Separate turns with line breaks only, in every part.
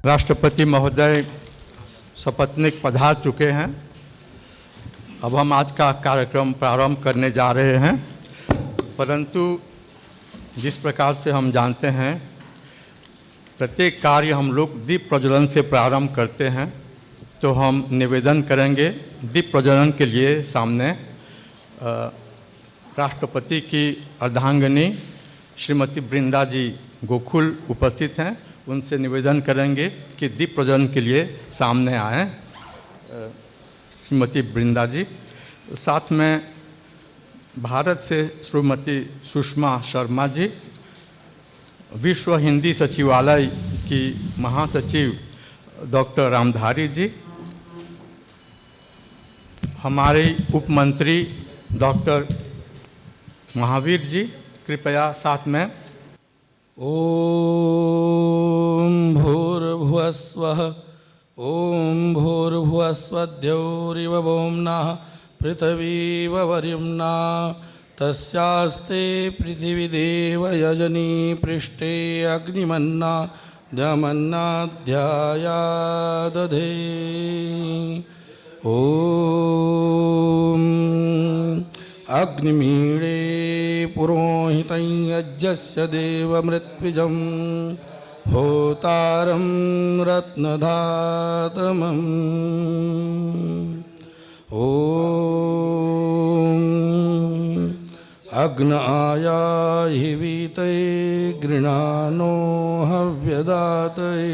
राष्ट्रपति महोदय सपत्नीक पधार चुके हैं। अब हम आज का कार्यक्रम प्रारंभ करने जा रहे हैं, परंतु जिस प्रकार से हम जानते हैं प्रत्येक कार्य हम लोग दीप प्रज्वलन से प्रारंभ करते हैं, तो हम निवेदन करेंगे दीप प्रज्वलन के लिए सामने राष्ट्रपति की अर्धांगिनी श्रीमती वृंदा जी गोकुल उपस्थित हैं। उनसे निवेदन करेंगे कि दीप प्रज्वलन के लिए सामने आएँ। श्रीमती वृंदा जी, साथ में भारत से श्रीमती सुषमा शर्मा जी, विश्व हिंदी सचिवालय की महासचिव डॉक्टर रामधारी जी, हमारे उप मंत्री डॉक्टर महावीर जी, कृपया साथ में।
ओम भूर्भुवस्वः ओम भूर्भुवस्वद्यौरिव वोम्नः पृथिवीव वरिम्ना तस्यास्ते पृथिवी देव यजनी पृष्ठे अग्निमन्ना दमन्नाध्याया दधे। ओम अग्निमीळे पुरोहितं यज्ञस्य देवमृत्विजं होतारं रत्नधातमम्। ओम अग्न आयाहि वीतये गृणानो हव्यदातये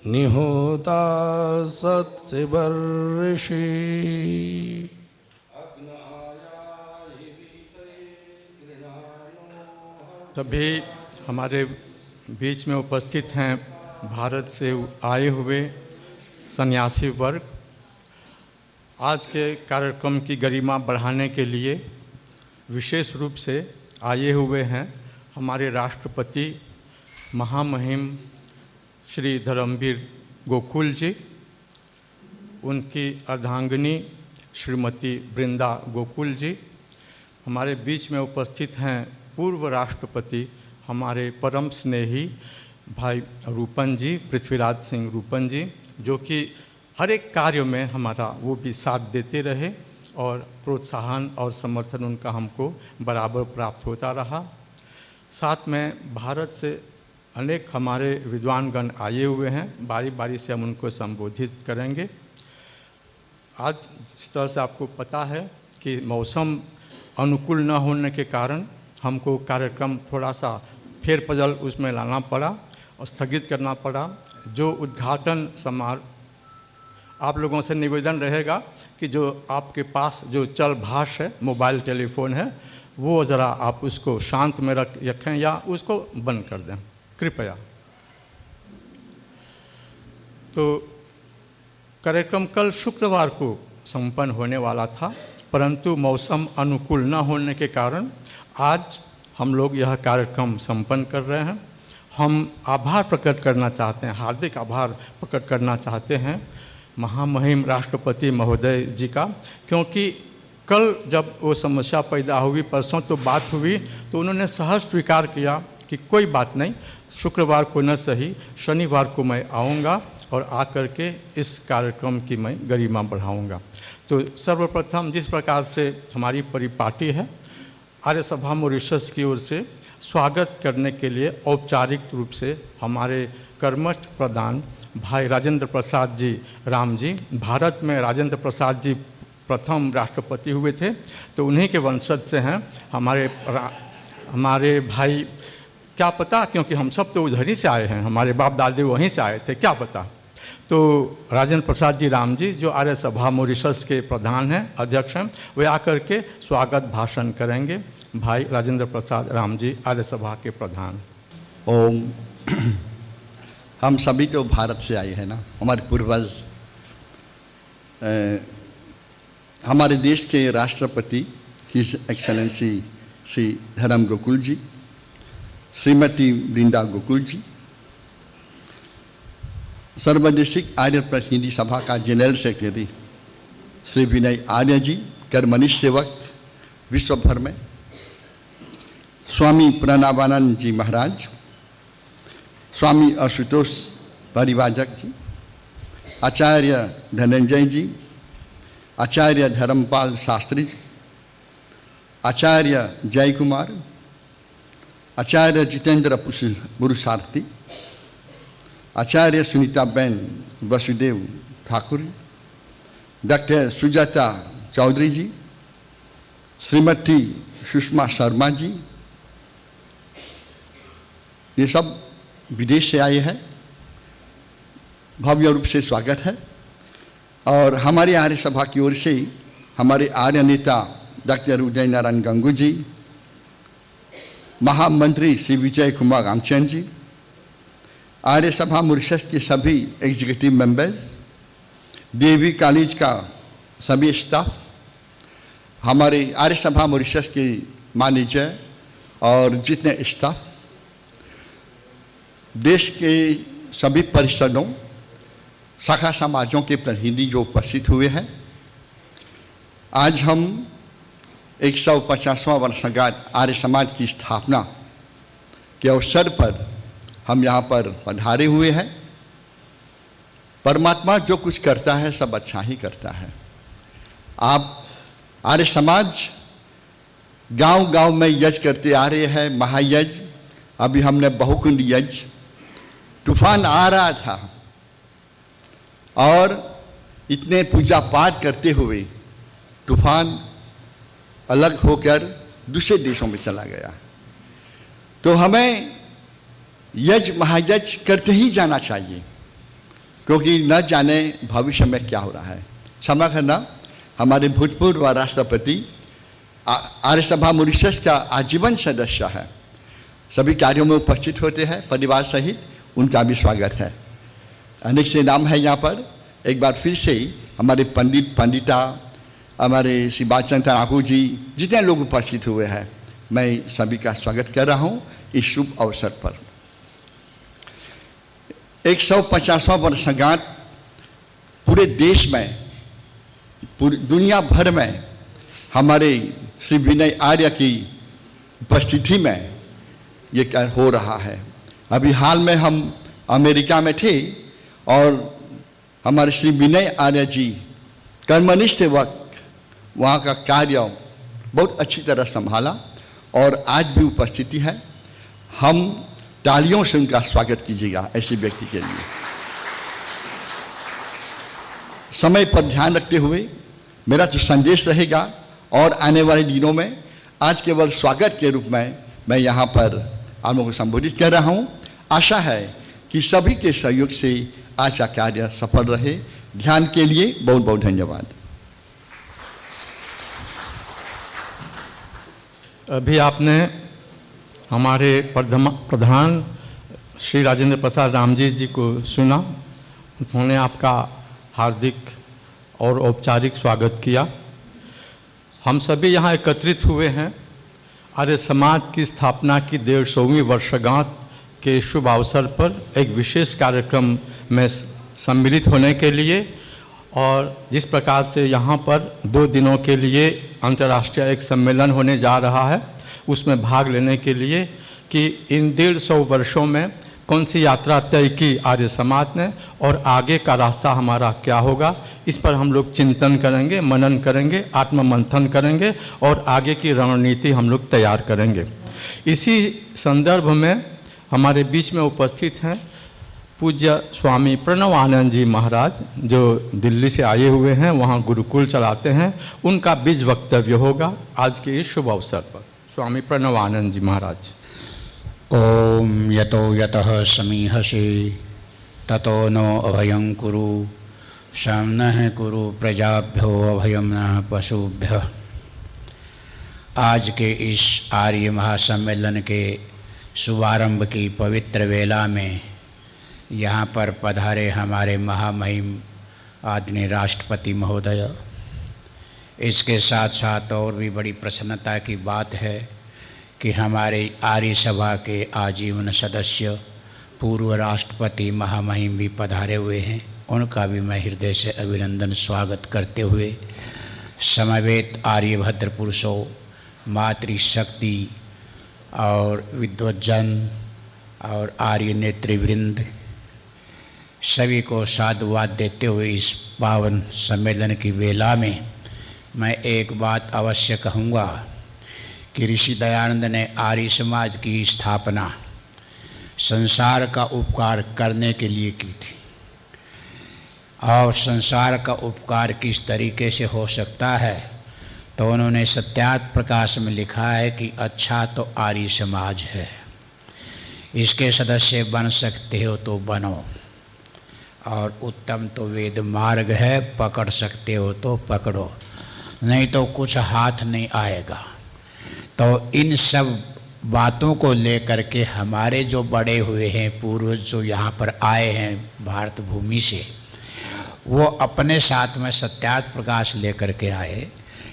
निहोता सत्सिवर्षि।
सभी हमारे बीच में उपस्थित हैं भारत से आए हुए सन्यासी वर्ग। आज के कार्यक्रम की गरिमा बढ़ाने के लिए विशेष रूप से आए हुए हैं हमारे राष्ट्रपति महामहिम श्री धर्मवीर गोकुल जी, उनकी अर्धांगिनी श्रीमती वृंदा गोकुल जी। हमारे बीच में उपस्थित हैं पूर्व राष्ट्रपति हमारे परम स्नेही भाई रूपन जी, पृथ्वीराज सिंह रूपन जी, जो कि हर एक कार्य में हमारा वो भी साथ देते रहे और प्रोत्साहन और समर्थन उनका हमको बराबर प्राप्त होता रहा। साथ में भारत से अनेक हमारे विद्वानगण आए हुए हैं, बारी बारी से हम उनको संबोधित करेंगे। आज जिस तरह से आपको पता है कि मौसम अनुकूल न होने के कारण हमको कार्यक्रम थोड़ा सा फेरबदल उसमें लाना पड़ा और स्थगित करना पड़ा। जो उद्घाटन समारोह, आप लोगों से निवेदन रहेगा कि जो आपके पास जो चल भाष है, मोबाइल टेलीफोन है, वो ज़रा आप उसको शांत में रखें या उसको बंद कर दें कृपया। तो कार्यक्रम कल शुक्रवार को संपन्न होने वाला था, परंतु मौसम अनुकूल न होने के कारण आज हम लोग यह कार्यक्रम संपन्न कर रहे हैं। हम आभार प्रकट करना चाहते हैं, हार्दिक आभार प्रकट करना चाहते हैं महामहिम राष्ट्रपति महोदय जी का, क्योंकि कल जब वो समस्या पैदा हुई, परसों तो बात हुई, तो उन्होंने सहज स्वीकार किया कि कोई बात नहीं, शुक्रवार को न सही शनिवार को मैं आऊँगा और आकर के इस कार्यक्रम की मैं गरिमा बढ़ाऊँगा। तो सर्वप्रथम जिस प्रकार से हमारी परिपाटी है, आर्य सभा मॉरिशस की ओर से स्वागत करने के लिए औपचारिक रूप से हमारे कर्मठ प्रधान भाई राजेंद्र प्रसाद जी राम जी, भारत में राजेंद्र प्रसाद जी प्रथम राष्ट्रपति हुए थे, तो उन्हीं के वंशज से हैं हमारे भाई। क्या पता, क्योंकि हम सब तो उधर ही से आए हैं, हमारे बाप दादी वहीं से आए थे, क्या पता। तो राजेंद्र प्रसाद जी राम जी, जो आर्य सभा मॉरिशस के प्रधान हैं, अध्यक्ष हैं, वे आकर के स्वागत भाषण करेंगे। भाई राजेंद्र प्रसाद राम जी, आर्य सभा के प्रधान।
ओम। हम सभी तो भारत से आए हैं ना, हमारे पूर्वज। हमारे देश के राष्ट्रपति हिज एक्सेलेंसी श्री धर्म गोकुल जी, श्रीमती वृंदा गोकुल जी, सर्वदेशिक आर्य प्रतिनिधि सभा का जनरल सेक्रेटरी श्री विनय आर्य जी, कर्मनिष्ठ सेवक विश्व भर में, स्वामी प्रणवानंद जी महाराज, स्वामी आशुतोष परिवाजक जी, आचार्य धनंजय जी, आचार्य धर्मपाल शास्त्री जी, आचार्य जय कुमार, आचार्य जितेंद्र पुरुषार्थी, आचार्य सुनीताबेन वसुदेव ठाकुर, डॉक्टर सुजाता चौधरी जी, श्रीमती सुषमा शर्मा जी, ये सब विदेश से आए हैं, भव्य रूप से स्वागत है। और हमारे आर्य सभा की ओर से हमारे आर्य नेता डॉक्टर उदय नारायण गंगू जी, महामंत्री श्री विजय कुमार रामचंद्र जी, आर्य सभा मॉरिशस के सभी एग्जीक्यूटिव मेंबर्स, देवी कॉलेज का सभी स्टाफ, हमारे आर्य सभा मॉरिशस के मैनेजर और जितने स्टाफ, देश के सभी परिषदों, शाखा समाजों के प्रतिनिधि जो उपस्थित हुए हैं, आज हम 150वां वर्षगांठ आर्य समाज की स्थापना के अवसर पर हम यहाँ पर पधारे हुए हैं। परमात्मा जो कुछ करता है सब अच्छा ही करता है। आप आर्य समाज गांव-गांव में यज्ञ करते आ रहे हैं, महायज्ञ। अभी हमने बहुकुंड यज्ञ, तूफान आ रहा था और इतने पूजा पाठ करते हुए तूफान अलग होकर दूसरे देशों में चला गया। तो हमें यज्ञ महायज्ञ करते ही जाना चाहिए, क्योंकि न जाने भविष्य में क्या हो रहा है। क्षमा करना, हमारे भूतपूर्व राष्ट्रपति आर्य सभा मॉरिशस का आजीवन सदस्य है, सभी कार्यों में उपस्थित होते हैं परिवार सहित, उनका भी स्वागत है। अनेक से नाम है यहाँ पर। एक बार फिर से हमारे पंडिता, हमारे श्री बालचंद्र ठाकुर जी, जितने लोग उपस्थित हुए हैं, मैं सभी का स्वागत कर रहा हूँ इस शुभ अवसर पर। 150वां वर्षगांठ पूरे देश में, पूरी दुनिया भर में हमारे श्री विनय आर्य की उपस्थिति में ये हो रहा है। अभी हाल में हम अमेरिका में थे और हमारे श्री विनय आर्य जी कर्मनिष्ठ वक्त वहाँ का कार्य बहुत अच्छी तरह संभाला और आज भी उपस्थिति है। हम तालियों से उनका स्वागत कीजिएगा ऐसे व्यक्ति के लिए। समय पर ध्यान रखते हुए मेरा जो संदेश रहेगा और आने वाले दिनों में आज केवल स्वागत के रूप में मैं यहाँ पर आप लोगों को संबोधित कर रहा हूँ। आशा है कि सभी के सहयोग से आज का कार्य सफल रहे। ध्यान के लिए बहुत बहुत धन्यवाद।
अभी आपने हमारे प्रधान श्री राजेंद्र प्रसाद रामजी जी को सुना। उन्होंने आपका हार्दिक और औपचारिक स्वागत किया। हम सभी यहाँ एकत्रित हुए हैं आर्य समाज की स्थापना की 150वीं वर्षगांठ के शुभ अवसर पर एक विशेष कार्यक्रम में सम्मिलित होने के लिए, और जिस प्रकार से यहाँ पर 2 दिनों के लिए अंतर्राष्ट्रीय एक सम्मेलन होने जा रहा है, उसमें भाग लेने के लिए कि इन 150 वर्षों में कौन सी यात्रा तय की आर्य समाज ने और आगे का रास्ता हमारा क्या होगा, इस पर हम लोग चिंतन करेंगे, मनन करेंगे, आत्ममंथन करेंगे और आगे की रणनीति हम लोग तैयार करेंगे। इसी संदर्भ में हमारे बीच में उपस्थित हैं पूज्य स्वामी प्रणवानंद जी महाराज, जो दिल्ली से आए हुए हैं, वहाँ गुरुकुल चलाते हैं। उनका बीज वक्तव्य होगा आज के इस शुभ अवसर पर। स्वामी प्रणवानंद जी महाराज।
ओम यतो यतः समीहसे ततो नो अभयं कुरु शं नः कुरु प्रजाभ्यो अभयं नः पशुभ्यः। आज के इस आर्य महासम्मेलन के शुभारंभ की पवित्र वेला में यहाँ पर पधारे हमारे महामहिम आदरणीय राष्ट्रपति महोदय, इसके साथ साथ और भी बड़ी प्रसन्नता की बात है कि हमारे आर्य सभा के आजीवन सदस्य पूर्व राष्ट्रपति महामहिम भी पधारे हुए हैं। उनका भी मैं हृदय से अभिनंदन स्वागत करते हुए समवेत आर्यभद्र पुरुषों, मातृशक्ति और विद्वज्जन और आर्य नेतृवृंद, सभी को साधुवाद देते हुए इस पावन सम्मेलन की वेला में मैं एक बात अवश्य कहूँगा कि ऋषि दयानंद ने आर्य समाज की स्थापना संसार का उपकार करने के लिए की थी, और संसार का उपकार किस तरीके से हो सकता है तो उन्होंने सत्यार्थ प्रकाश में लिखा है कि अच्छा तो आर्य समाज है, इसके सदस्य बन सकते हो तो बनो, और उत्तम तो वेद मार्ग है, पकड़ सकते हो तो पकड़ो, नहीं तो कुछ हाथ नहीं आएगा। तो इन सब बातों को लेकर के हमारे जो बड़े हुए हैं पूर्वज जो यहाँ पर आए हैं भारत भूमि से, वो अपने साथ में सत्यार्थ प्रकाश लेकर के आए,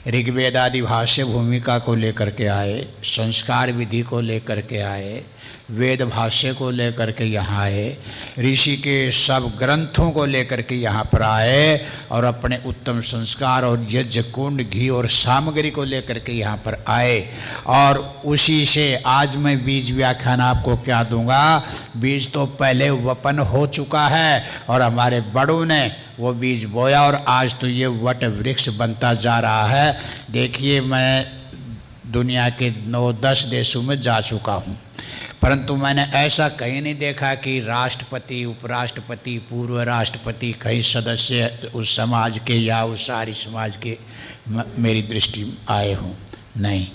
ऋग्वेद आदि भाष्य भूमिका को लेकर के आए, संस्कार विधि को लेकर के आए, वेद भाष्य को लेकर के यहाँ आए, ऋषि के सब ग्रंथों को लेकर के यहाँ पर आए, और अपने उत्तम संस्कार और यज्ञ कुंड घी और सामग्री को लेकर के यहाँ पर आए। और उसी से आज मैं बीज व्याख्यान आपको क्या दूंगा, बीज तो पहले वपन हो चुका है और हमारे बड़ों ने वो बीज बोया, और आज तो ये वट वृक्ष बनता जा रहा है। देखिए, मैं दुनिया के 9-10 देशों में जा चुका हूँ, परंतु मैंने ऐसा कहीं नहीं देखा कि राष्ट्रपति, उपराष्ट्रपति, पूर्व राष्ट्रपति कई सदस्य उस समाज के या उस आर्य समाज के मेरी दृष्टि में आए हों। नहीं,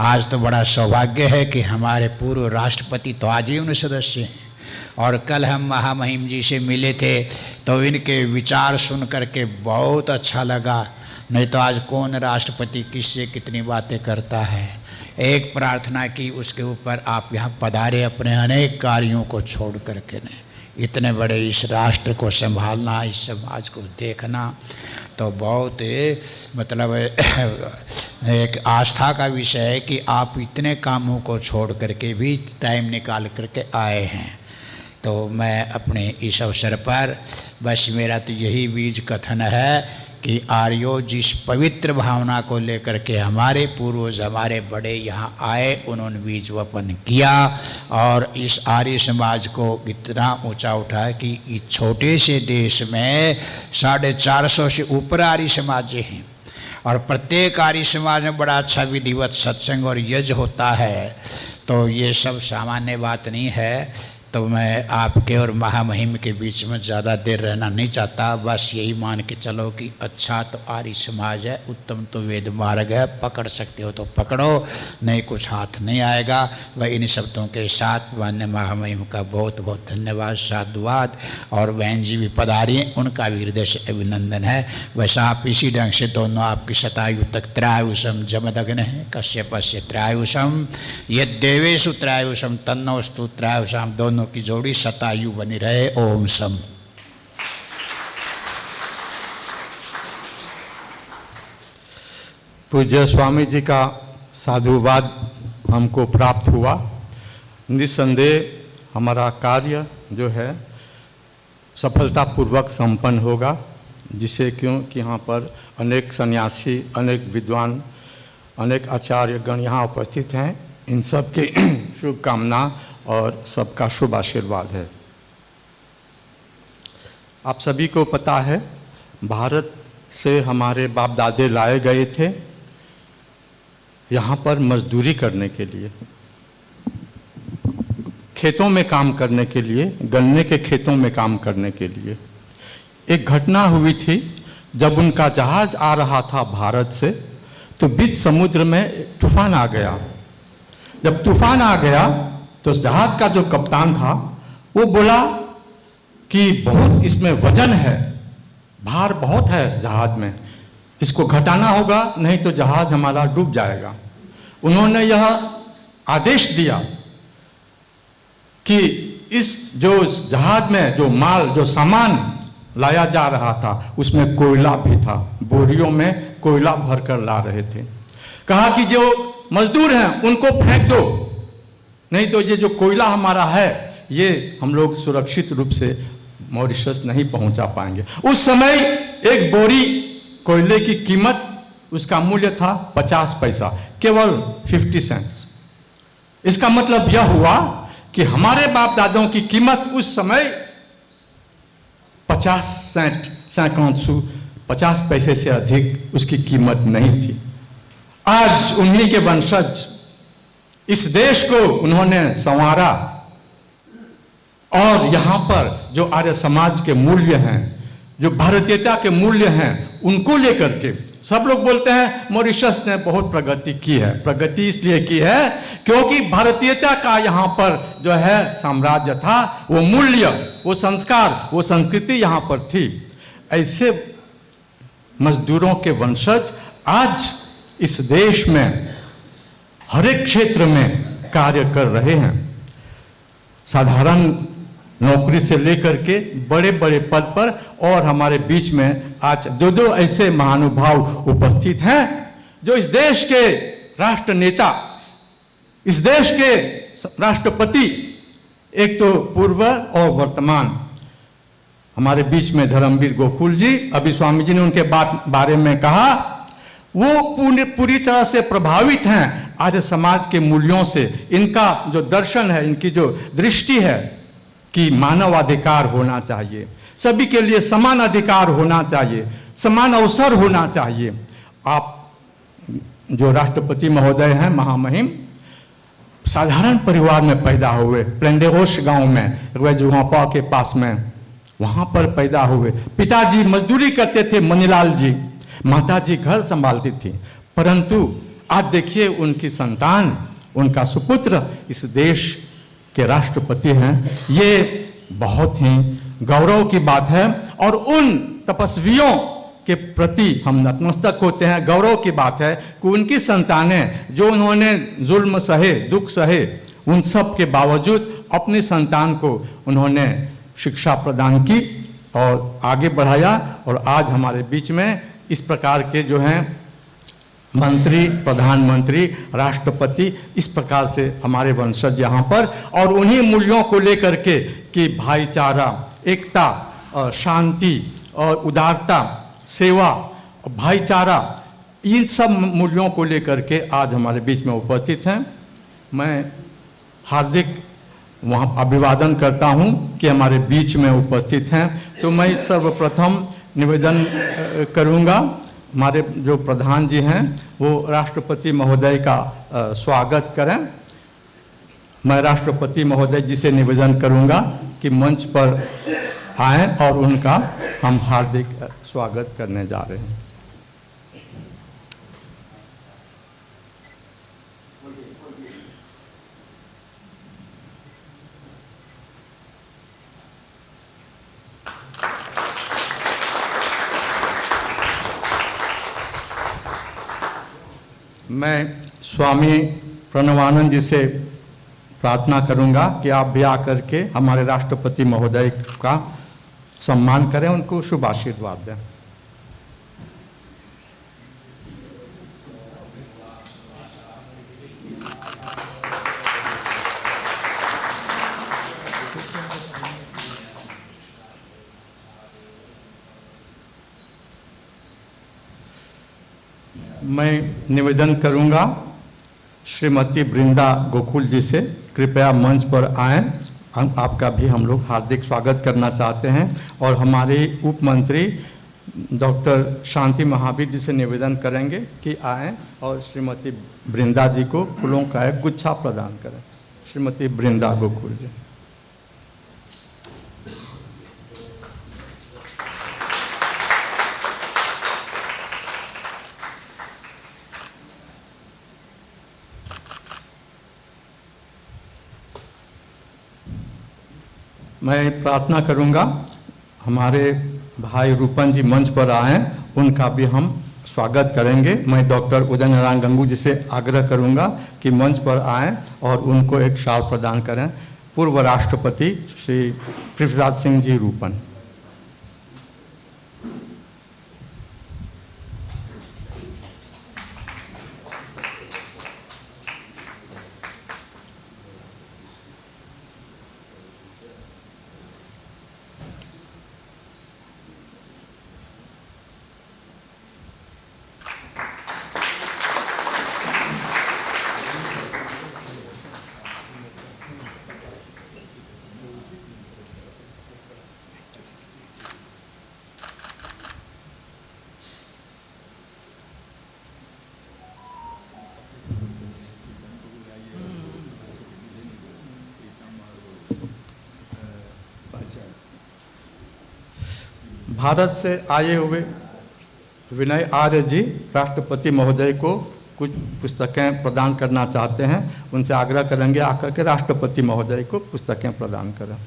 आज तो बड़ा सौभाग्य है कि हमारे पूर्व राष्ट्रपति तो आज ही उन सदस्य हैं, और कल हम महामहिम जी से मिले थे तो इनके विचार सुन करके बहुत अच्छा लगा। नहीं तो आज कौन राष्ट्रपति किससे कितनी बातें करता है। एक प्रार्थना की, उसके ऊपर आप यहाँ पधारे अपने अनेक कार्यों को छोड़ करके ने, इतने बड़े इस राष्ट्र को संभालना, इस समाज को देखना तो बहुत मतलब एक आस्था का विषय है कि आप इतने कामों को छोड़ करके भी टाइम निकाल करके आए हैं। तो मैं अपने इस अवसर पर बस मेरा तो यही बीज कथन है कि आर्यो जिस पवित्र भावना को लेकर के हमारे पूर्वज हमारे बड़े यहाँ आए, उन्होंने बीज वपन किया और इस आर्य समाज को इतना ऊंचा उठाया कि इस छोटे से देश में 450 से ऊपर आर्य समाज हैं, और प्रत्येक आर्य समाज में बड़ा अच्छा विधिवत सत्संग और यज्ञ होता है। तो ये सब सामान्य बात नहीं है। तो मैं आपके और महामहिम के बीच में ज़्यादा देर रहना नहीं चाहता, बस यही मान के चलो कि अच्छा तो आर्य समाज है, उत्तम तो वेद मार्ग है, पकड़ सकते हो तो पकड़ो, नहीं कुछ हाथ नहीं आएगा। वह इन शब्दों के साथ मान्य महामहिम का बहुत बहुत धन्यवाद, साधुवाद। और बहन जी भी पधारी हैं, उनका भी हृदय से अभिनंदन है। वैसे आप इसी ढंग से दोनों आपकी शतायु तक त्रायुषम जमदग्न है, कश्यपस्य त्रायुषम यद्देवेषु त्रायुषम तन्नोस्तु त्रायुषम, दोनों की जोड़ी शतायु बनी रहे। ओम सम।
पूज्य स्वामी जी का साधुवाद हमको प्राप्त हुआ। निस्संदेह हमारा कार्य जो है सफलतापूर्वक संपन्न होगा, जिसे क्योंकि यहाँ पर अनेक सन्यासी, अनेक विद्वान, अनेक आचार्यगण यहाँ उपस्थित हैं। इन सब के शुभकामना और सबका शुभ आशीर्वाद है। आप सभी को पता है, भारत से हमारे बाप दादे लाए गए थे यहाँ पर मजदूरी करने के लिए, खेतों में काम करने के लिए, गन्ने के खेतों में काम करने के लिए। एक घटना हुई थी, जब उनका जहाज आ रहा था भारत से, तो बीच समुद्र में तूफान आ गया। जब तूफान आ गया तो उस जहाज का जो कप्तान था वो बोला कि बहुत इसमें वजन है, भार बहुत है जहाज में, इसको घटाना होगा, नहीं तो जहाज हमारा डूब जाएगा। उन्होंने यह आदेश दिया कि इस जो जहाज में जो माल, जो सामान लाया जा रहा था, उसमें कोयला भी था, बोरियों में कोयला भरकर ला रहे थे। कहा कि जो मजदूर हैं उनको फेंक दो, नहीं तो ये जो कोयला हमारा है ये हम लोग सुरक्षित रूप से मॉरिशस नहीं पहुंचा पाएंगे। उस समय एक बोरी कोयले की कीमत, उसका मूल्य था 50 पैसा, केवल 50 सेंट्स। इसका मतलब यह हुआ कि हमारे बाप दादाओं की कीमत उस समय 50 सेंट 50 पैसे से अधिक उसकी कीमत नहीं थी। आज उन्हीं के वंशज इस देश को उन्होंने संवारा और यहाँ पर जो आर्य समाज के मूल्य हैं, जो भारतीयता के मूल्य हैं, उनको लेकर के सब लोग बोलते हैं मॉरिशस ने बहुत प्रगति की है। प्रगति इसलिए की है क्योंकि भारतीयता का यहाँ पर जो है साम्राज्य था, वो मूल्य, वो संस्कार, वो संस्कृति यहाँ पर थी। ऐसे मजदूरों के वंशज आज इस देश में हर एक क्षेत्र में कार्य कर रहे हैं। साधारण नौकरी से लेकर के बड़े बड़े पद पर, और हमारे बीच में आज दो ऐसे महानुभाव उपस्थित हैं जो इस देश के राष्ट्र नेता, इस देश के राष्ट्रपति, एक तो पूर्व और वर्तमान, हमारे बीच में धर्मवीर गोकुल जी, अभी स्वामी जी ने उनके बारे में कहा, वो पूरी तरह से प्रभावित हैं आर्य समाज के मूल्यों से। इनका जो दर्शन है, इनकी जो दृष्टि है कि मानवाधिकार होना चाहिए, सभी के लिए समान अधिकार होना चाहिए, समान अवसर होना चाहिए। आप जो राष्ट्रपति महोदय हैं, महामहिम, साधारण परिवार में पैदा हुए, प्लेंडेरोस गांव में, जुआपा के पास में, वहां पर पैदा हुए। पिताजी मजदूरी करते थे, मनीलाल जी, माताजी घर संभालती थी, परंतु आज देखिए उनकी संतान, उनका सुपुत्र इस देश के राष्ट्रपति हैं। ये बहुत ही गौरव की बात है और उन तपस्वियों के प्रति हम नतमस्तक होते हैं। गौरव की बात है कि उनकी संतानें, जो उन्होंने जुल्म सहे, दुख सहे, उन सब के बावजूद अपनी संतान को उन्होंने शिक्षा प्रदान की और आगे बढ़ाया। और आज हमारे बीच में इस प्रकार के जो हैं मंत्री, प्रधानमंत्री, राष्ट्रपति, इस प्रकार से हमारे वंशज यहाँ पर, और उन्हीं मूल्यों को लेकर के कि भाईचारा, एकता और शांति और उदारता, सेवा, भाईचारा, इन सब मूल्यों को लेकर के आज हमारे बीच में उपस्थित हैं। मैं हार्दिक वहाँ अभिवादन करता हूँ कि हमारे बीच में उपस्थित हैं। तो मैं सर्वप्रथम निवेदन करूँगा, हमारे जो प्रधान जी हैं वो राष्ट्रपति महोदय का स्वागत करें। मैं राष्ट्रपति महोदय जी से निवेदन करूंगा कि मंच पर आएं और उनका हम हार्दिक स्वागत करने जा रहे हैं। मैं स्वामी प्रणवानंद जी से प्रार्थना करूंगा कि आप भी आकर के हमारे राष्ट्रपति महोदय का सम्मान करें, उनको शुभ आशीर्वाद दें। मैं निवेदन करूंगा श्रीमती वृंदा गोकुल जी से, कृपया मंच पर आएं। हम आपका भी हम लोग हार्दिक स्वागत करना चाहते हैं। और हमारे उप मंत्री डॉक्टर शांति महावीर जी से निवेदन करेंगे कि आएं और श्रीमती वृंदा जी को फूलों का एक गुच्छा प्रदान करें। श्रीमती वृंदा गोकुल जी। मैं प्रार्थना करूंगा हमारे भाई रूपन जी मंच पर आएँ, उनका भी हम स्वागत करेंगे। मैं डॉक्टर उदय नारायण गंगू जी से आग्रह करूंगा कि मंच पर आएँ और उनको एक शाल प्रदान करें। पूर्व राष्ट्रपति श्री पृथ्वीराज सिंह जी रूपन। भारत से आए हुए विनय आर्य जी राष्ट्रपति महोदय को कुछ पुस्तकें प्रदान करना चाहते हैं। उनसे आग्रह करेंगे आकर के राष्ट्रपति महोदय को पुस्तकें प्रदान करें।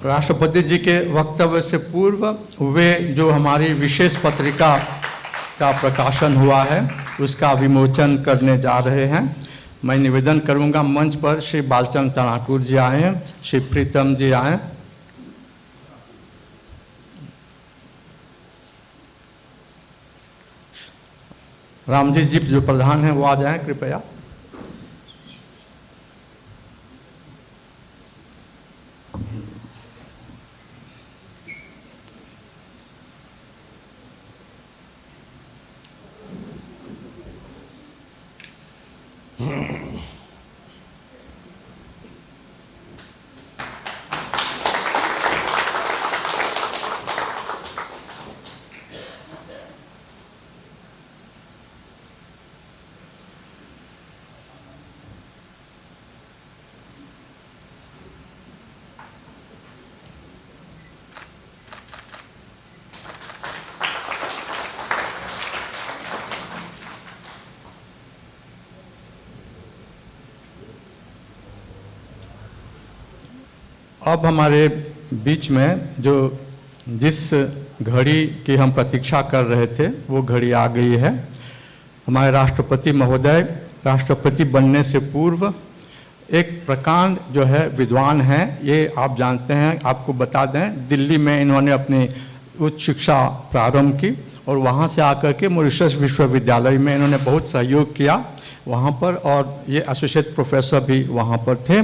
राष्ट्रपति जी के वक्तव्य से पूर्व वे जो हमारी विशेष पत्रिका का प्रकाशन हुआ है उसका विमोचन करने जा रहे हैं। मैं निवेदन करूंगा मंच पर श्री बालचंद ठाकुर जी आए हैं, श्री प्रीतम जी आए, रामजी जी जो प्रधान हैं वो आ जाएं कृपया। अब हमारे बीच में जो जिस घड़ी की हम प्रतीक्षा कर रहे थे वो घड़ी आ गई है। हमारे राष्ट्रपति महोदय राष्ट्रपति बनने से पूर्व एक प्रकांड जो है विद्वान हैं, ये आप जानते हैं। आपको बता दें दिल्ली में इन्होंने अपनी उच्च शिक्षा प्रारंभ की और वहाँ से आकर के मॉरिशस विश्वविद्यालय में इन्होंने बहुत सहयोग किया वहाँ पर, और ये एसोसिएट प्रोफेसर भी वहाँ पर थे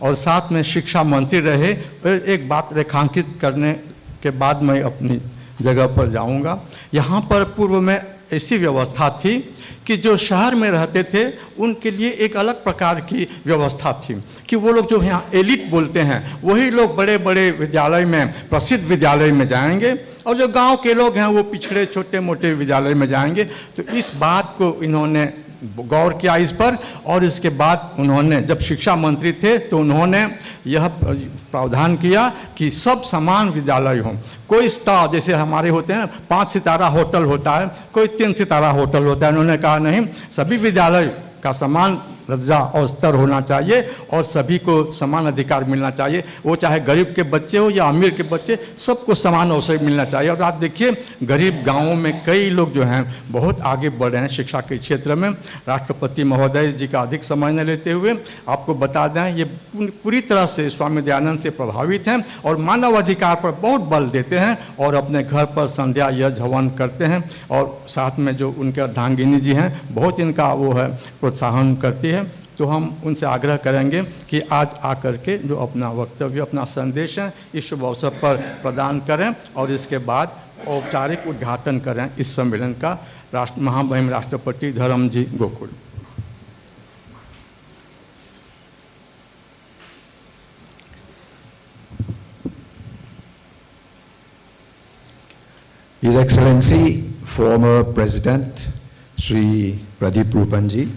और साथ में शिक्षा मंत्री रहे। फिर एक बात रेखांकित करने के बाद मैं अपनी जगह पर जाऊँगा। यहाँ पर पूर्व में ऐसी व्यवस्था थी कि जो शहर में रहते थे उनके लिए एक अलग प्रकार की व्यवस्था थी कि वो लोग जो यहाँ एलिट बोलते हैं वही लोग बड़े बड़े विद्यालय में, प्रसिद्ध विद्यालय में जाएंगे और जो गांव के लोग हैं वो पिछड़े छोटे मोटे विद्यालय में जाएंगे। तो इस बात को इन्होंने गौर किया इस पर, और इसके बाद उन्होंने जब शिक्षा मंत्री थे तो उन्होंने यह प्रावधान किया कि सब समान विद्यालय हों। कोई स्टार जैसे हमारे होते हैं 5 सितारा होटल होता है, कोई 3 सितारा होटल होता है, उन्होंने कहा नहीं, सभी विद्यालय का समान दर्जा और स्तर होना चाहिए और सभी को समान अधिकार मिलना चाहिए। वो चाहे गरीब के बच्चे हो या अमीर के बच्चे, सबको समान अवसर मिलना चाहिए। और आप देखिए गरीब गांवों में कई लोग जो हैं बहुत आगे बढ़ रहे हैं शिक्षा के क्षेत्र में। राष्ट्रपति महोदय जी का अधिक समय न लेते हुए आपको बता दें ये पूरी तरह से स्वामी दयानंद से प्रभावित हैं और मानव अधिकार पर बहुत बल देते हैं और अपने घर पर संध्या यज्ञ हवन करते हैं और साथ में जो उनके अर्धांगिनी जी हैं बहुत इनका वो है प्रोत्साहन करती है। तो हम उनसे आग्रह करेंगे कि आज आकर के जो अपना वक्तव्य, अपना संदेश है इस शुभ अवसर पर प्रदान करें और इसके बाद औपचारिक उद्घाटन करें इस सम्मेलन का। महामहिम राष्ट्रपति Dharamji Gokul.
His Excellency, former President Sri Pradeep Rupan ji,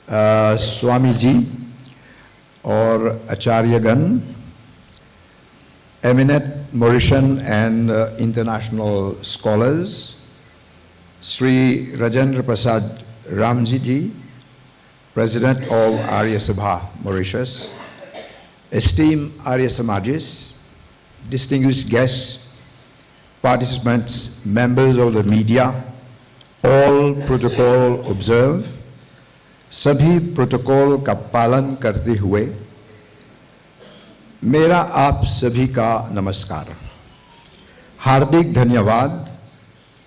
Swami ji और आचार्यगण, eminent Mauritian and international scholars, Sri Rajendra Prasad Ramji ji, President of Arya Sabha, Mauritius, esteemed Arya Samajis, distinguished guests, participants, members of the media, all protocol observe, सभी protocol का पालन करते हुए मेरा आप सभी का नमस्कार, हार्दिक धन्यवाद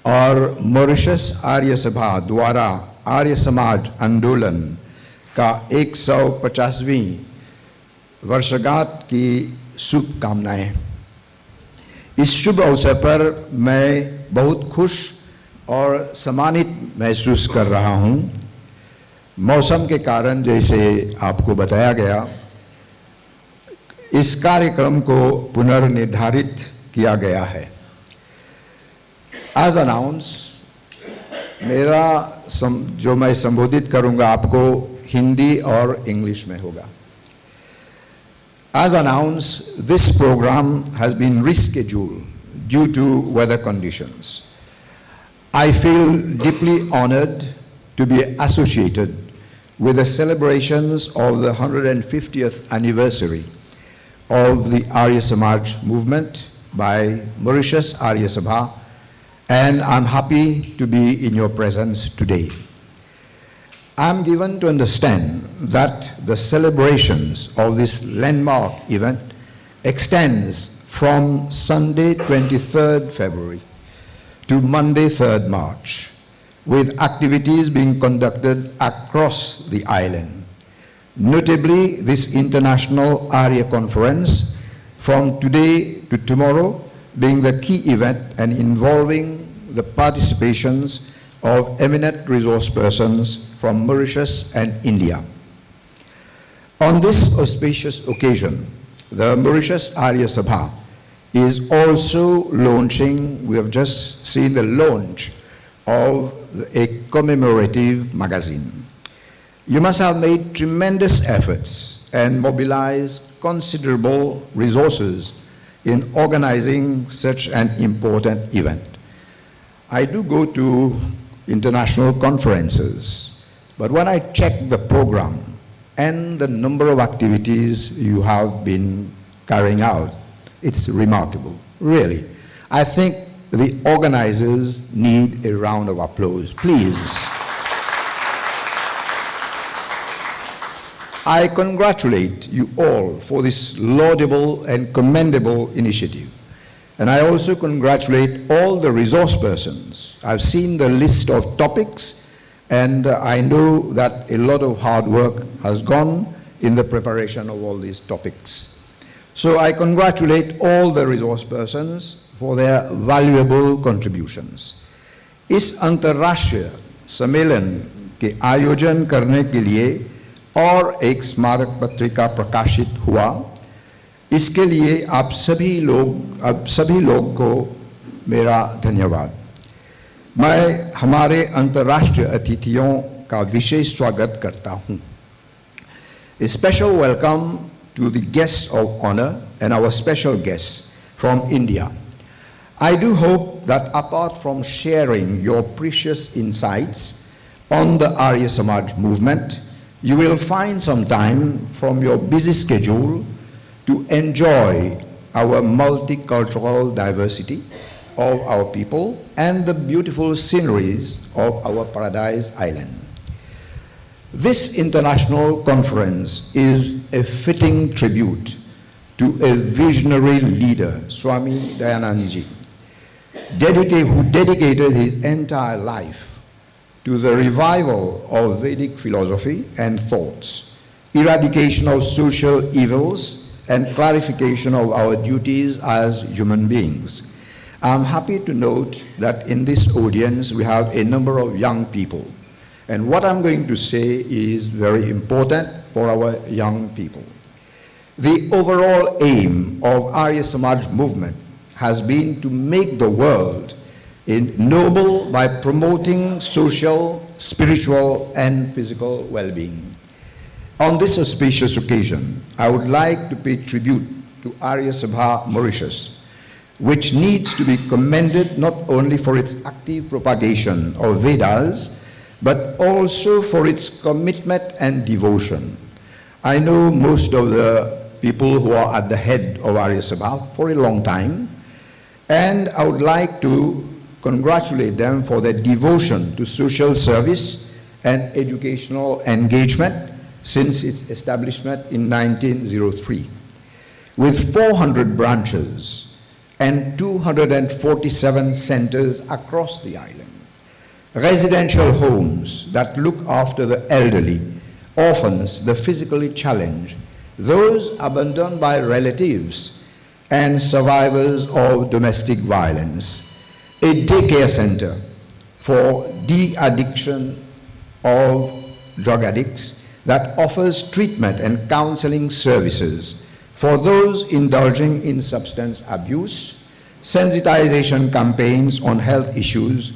और मॉरिशस आर्य सभा द्वारा आर्य समाज आंदोलन का 150वीं वर्षगांठ की शुभकामनाएं। इस शुभ अवसर पर मैं बहुत खुश और सम्मानित महसूस कर रहा हूं। मौसम के कारण जैसे आपको बताया गया, इस कार्यक्रम को पुनर्निर्धारित किया गया है। एज अनाउंस, जो मैं संबोधित करूंगा आपको हिंदी और इंग्लिश में होगा। As announced, this program has been rescheduled due to weather conditions. I feel deeply honored to be associated with the celebrations of the 150th anniversary of the Arya Samaj movement by Mauritius Arya Sabha, and I'm happy to be in your presence today. I'm given to understand that the celebrations of this landmark event extends from Sunday 23rd February to Monday 3rd March, with activities being conducted across the island. Notably, this International Arya Conference from today to tomorrow being the key event and involving the participations of eminent resource persons from Mauritius and India. On this auspicious occasion, the Mauritius Arya Sabha is also launching, we have just seen the launch of a commemorative magazine. You must have made tremendous efforts and mobilized considerable resources in organizing such an important event. I do go to international conferences, but when I check the program and the number of activities you have been carrying out, it's remarkable, really. I think the organizers need a round of applause, please. I congratulate you all for this laudable and commendable initiative. And I also congratulate all the resource persons. I've seen the list of topics, and I know that a lot of hard work has gone in the preparation of all these topics. So I congratulate all the resource persons for their valuable contributions. इस अंतर्राष्ट्रीय सम्मेलन के आयोजन करने के लिए और एक स्मारक पत्रिका प्रकाशित हुआ, इसके लिए आप सभी लोग को मेरा धन्यवाद। मैं हमारे अंतर्राष्ट्रीय अतिथियों का विशेष स्वागत करता हूँ। A special welcome to the guests of honor and our special guests from India. I do hope that apart from sharing your precious insights on the Arya Samaj movement, you will find some time from your busy schedule to enjoy our multicultural diversity of our people and the beautiful sceneries of our Paradise Island. This international conference is a fitting tribute to a visionary leader, Swami Dayanand Ji, who dedicated his entire life to the revival of Vedic philosophy and thoughts, eradication of social evils, and clarification of our duties as human beings. I'm happy to note that in this audience we have a number of young people. And what I'm going to say is very important for our young people. The overall aim of Arya Samaj movement has been to make the world noble by promoting social, spiritual, and physical well-being. On this auspicious occasion, I would like to pay tribute to Arya Sabha Mauritius, which needs to be commended not only for its active propagation of Vedas, but also for its commitment and devotion. I know most of the people who are at the head of Arya Sabha for a long time, and I would like to congratulate them for their devotion to social service and educational engagement since its establishment in 1903. With 400 branches and 247 centers across the island, residential homes that look after the elderly, orphans, the physically challenged, those abandoned by relatives, and survivors of domestic violence, a daycare center for de-addiction of drug addicts that offers treatment and counseling services for those indulging in substance abuse, sensitization campaigns on health issues,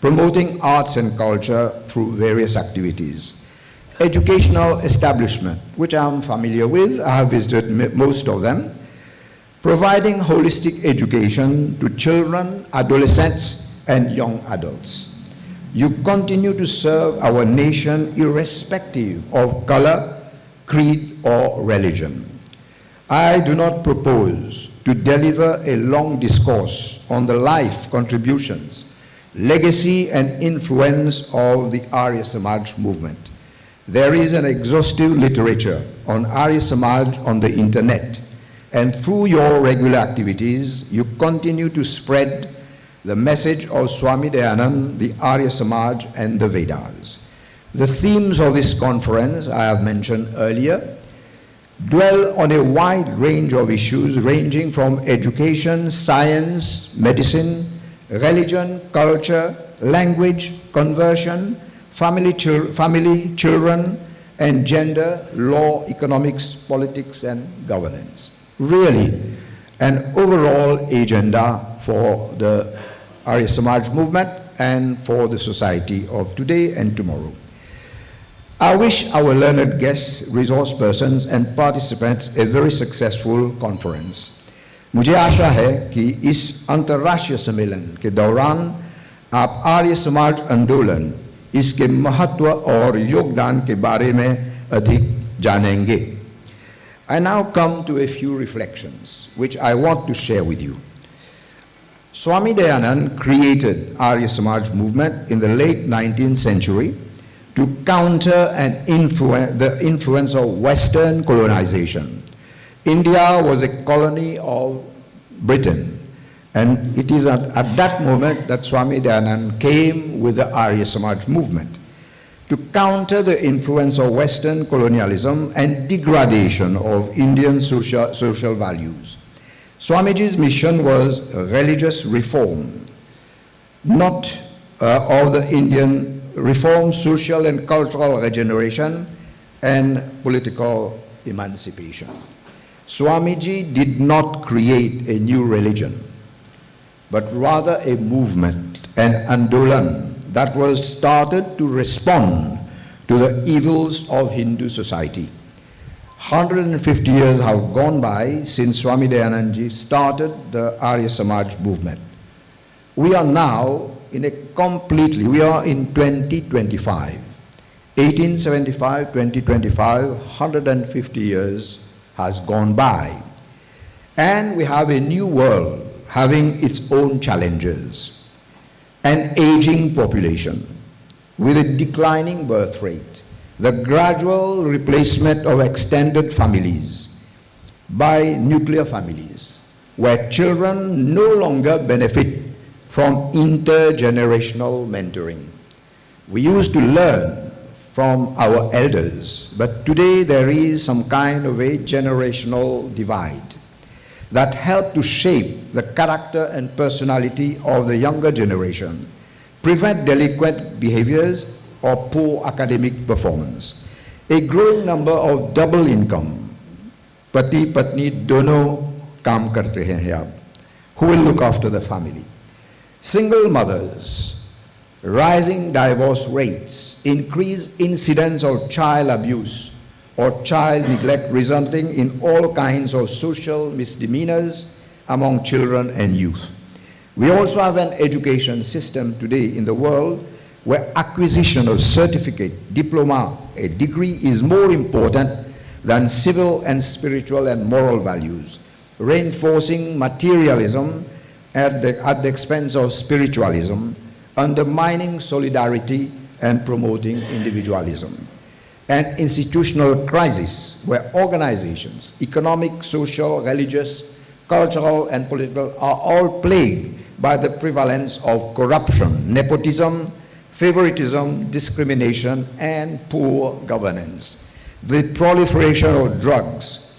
promoting arts and culture through various activities. Educational establishment, which I'm familiar with, I have visited most of them, providing holistic education to children, adolescents, and young adults. You continue to serve our nation irrespective of color, creed, or religion. I do not propose to deliver a long discourse on the life, contributions, legacy, and influence of the Arya Samaj movement. There is an exhaustive literature on Arya Samaj on the internet, and through your regular activities, you continue to spread the message of Swami Dayanand, the Arya Samaj, and the Vedas. The themes of this conference, I have mentioned earlier, dwell on a wide range of issues ranging from education, science, medicine, religion, culture, language, conversion, family, children, and gender, law, economics, politics, and governance. Really, an overall agenda for the Arya Samaj movement and for the society of today and tomorrow. I wish our learned guests, resource persons, and participants a very successful conference. मुझे आशा है कि इस अंतर्राष्ट्रीय सम्मेलन के दौरान आप आर्य समाज आंदोलन, इसके महत्व और योगदान के बारे में अधिक जानेंगे. I now come to a few reflections which I want to share with you. Swami Dayanand created Arya Samaj movement in the late 19th century to counter the influence of Western colonization. India was a colony of Britain, and it is at that moment that Swami Dayanand came with the Arya Samaj movement to counter the influence of Western colonialism and degradation of Indian social values. Swamiji's mission was religious reform, not of the Indian reform, social and cultural regeneration, and political emancipation. Swamiji did not create a new religion, but rather a movement, an andolan that was started to respond to the evils of Hindu society. 150 years have gone by since Swami Dayanandji started the Arya Samaj movement. We are now in we are in 2025. 1875, 2025, 150 years has gone by. And we have a new world having its own challenges. An aging population with a declining birth rate, the gradual replacement of extended families by nuclear families, where children no longer benefit from intergenerational mentoring. We used to learn from our elders, but today there is some kind of a generational divide that help to shape the character and personality of the younger generation, prevent delinquent behaviors or poor academic performance. A growing number of double income, pati patni dono kaam kar rahe hain ab, who will look after the family. Single mothers, rising divorce rates, increased incidence of child abuse or child neglect resulting in all kinds of social misdemeanors among children and youth. We also have an education system today in the world where acquisition of certificate, diploma, a degree is more important than civil and spiritual and moral values, reinforcing materialism at the expense of spiritualism, undermining solidarity and promoting individualism. An institutional crisis where organizations, economic, social, religious, cultural, and political are all plagued by the prevalence of corruption, nepotism, favoritism, discrimination, and poor governance. The proliferation of drugs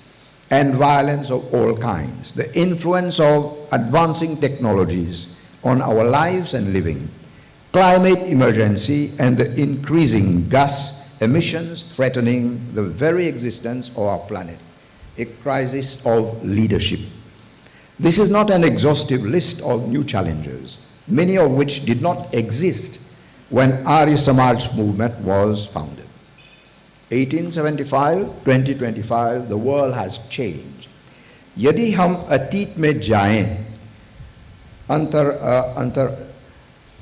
and violence of all kinds, the influence of advancing technologies on our lives and living, climate emergency, and the increasing gas emissions threatening the very existence of our planet, a crisis of leadership. This is not an exhaustive list of new challenges, many of which did not exist when Arya Samaj movement was founded. 1875, 2025, the world has changed. यदि हम अतीत में जाएं, अंतर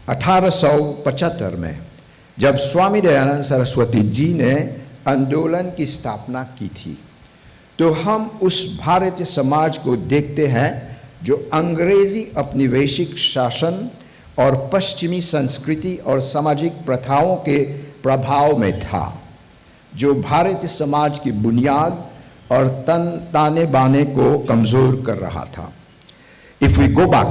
1875 में जब स्वामी दयानंद सरस्वती जी ने आंदोलन की स्थापना की थी, तो हम उस भारतीय समाज को देखते हैं जो अंग्रेजी औपनिवेशिक शासन और पश्चिमी संस्कृति और सामाजिक प्रथाओं के प्रभाव में था, जो भारतीय समाज की बुनियाद और ताने बाने को कमजोर कर रहा था. If we go back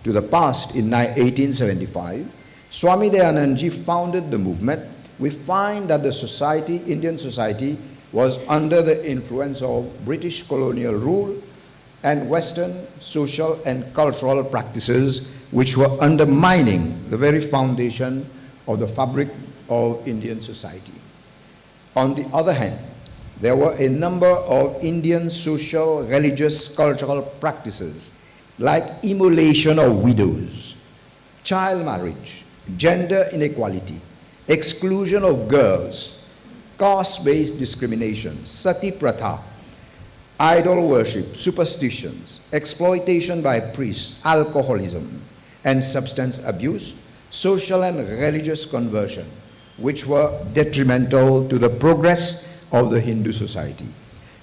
to the past in 1875, Swami Dayanand Ji founded the movement. We find that the society, Indian society, was under the influence of British colonial rule and Western social and cultural practices which were undermining the very foundation of the fabric of Indian society. On the other hand, there were a number of Indian social, religious, cultural practices like immolation of widows, child marriage, gender inequality, exclusion of girls, caste-based discrimination, sati pratha, idol worship, superstitions, exploitation by priests, alcoholism, and substance abuse, social and religious conversion, which were detrimental to the progress of the Hindu society.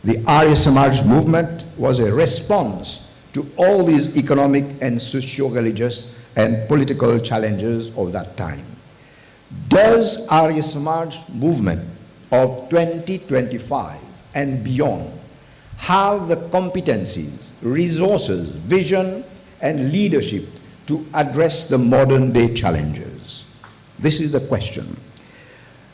The Arya Samaj movement was a response to all these economic and socio-religious and political challenges of that time. Does Arya Samaj movement of 2025 and beyond have the competencies, resources, vision, and leadership to address the modern day challenges? This is the question.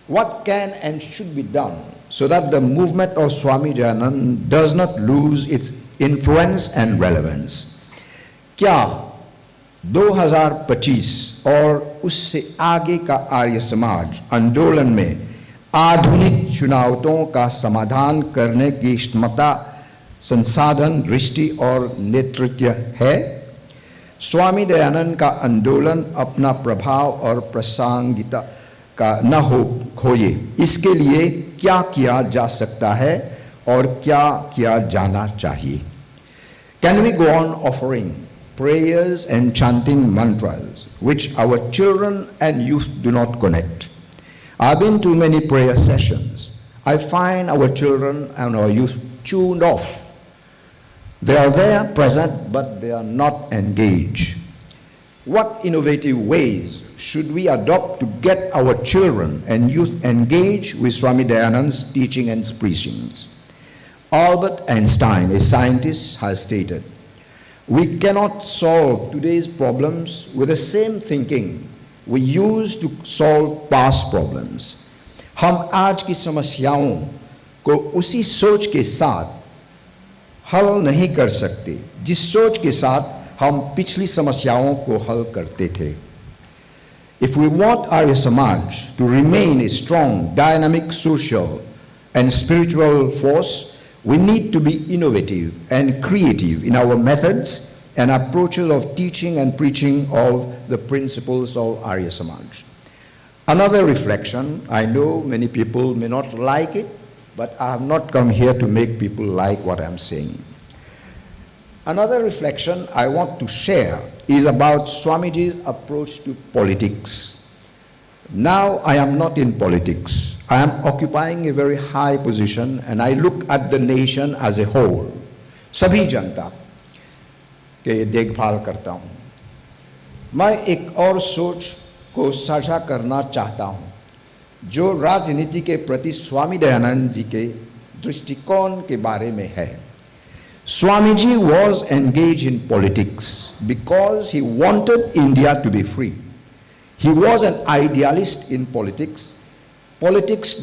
What can and should be done so that the movement of Swami Dayanand does not lose its influence and relevance? क्या 2025 और उससे आगे का आर्य समाज आंदोलन में आधुनिक चुनौतियों का समाधान करने की क्षमता, संसाधन, दृष्टि और नेतृत्व है? स्वामी दयानंद का आंदोलन अपना प्रभाव और प्रासंगिकता का न हो खोए, इसके लिए क्या किया जा सकता है और क्या किया जाना चाहिए? Can we go on offering prayers and chanting mantras which our children and youth do not connect? I've been to many prayer sessions. I find our children and our youth tuned off. They are there present, but they are not engaged. What innovative ways should we adopt to get our children and youth engaged with Swami Dayanand's teaching and preachings? Albert Einstein, a scientist, has stated, we cannot solve today's problems with the same thinking we used to solve past problems. हम आज की समस्याओं को उसी सोच के साथ हल नहीं कर सकते जिस सोच के साथ हम पिछली समस्याओं को हल करते थे. If we want Arya Samaj to remain a strong, dynamic social and spiritual force, we need to be innovative and creative in our methods and approaches of teaching and preaching of the principles of Arya Samaj. Another reflection, I know many people may not like it, but I have not come here to make people like what I'm saying. Another reflection I want to share is about Swamiji's approach to politics. Now I am not in politics. I am occupying a very high position and I look at the nation as a whole. सभी जनता के देखभाल करता हूँ. मैं एक और सोच को साझा करना चाहता हूँ जो राजनीति के प्रति स्वामी दयानंद जी के दृष्टिकोण के बारे में है. Swamiji was engaged in politics because he wanted India to be free. He was an idealist in politics. Politics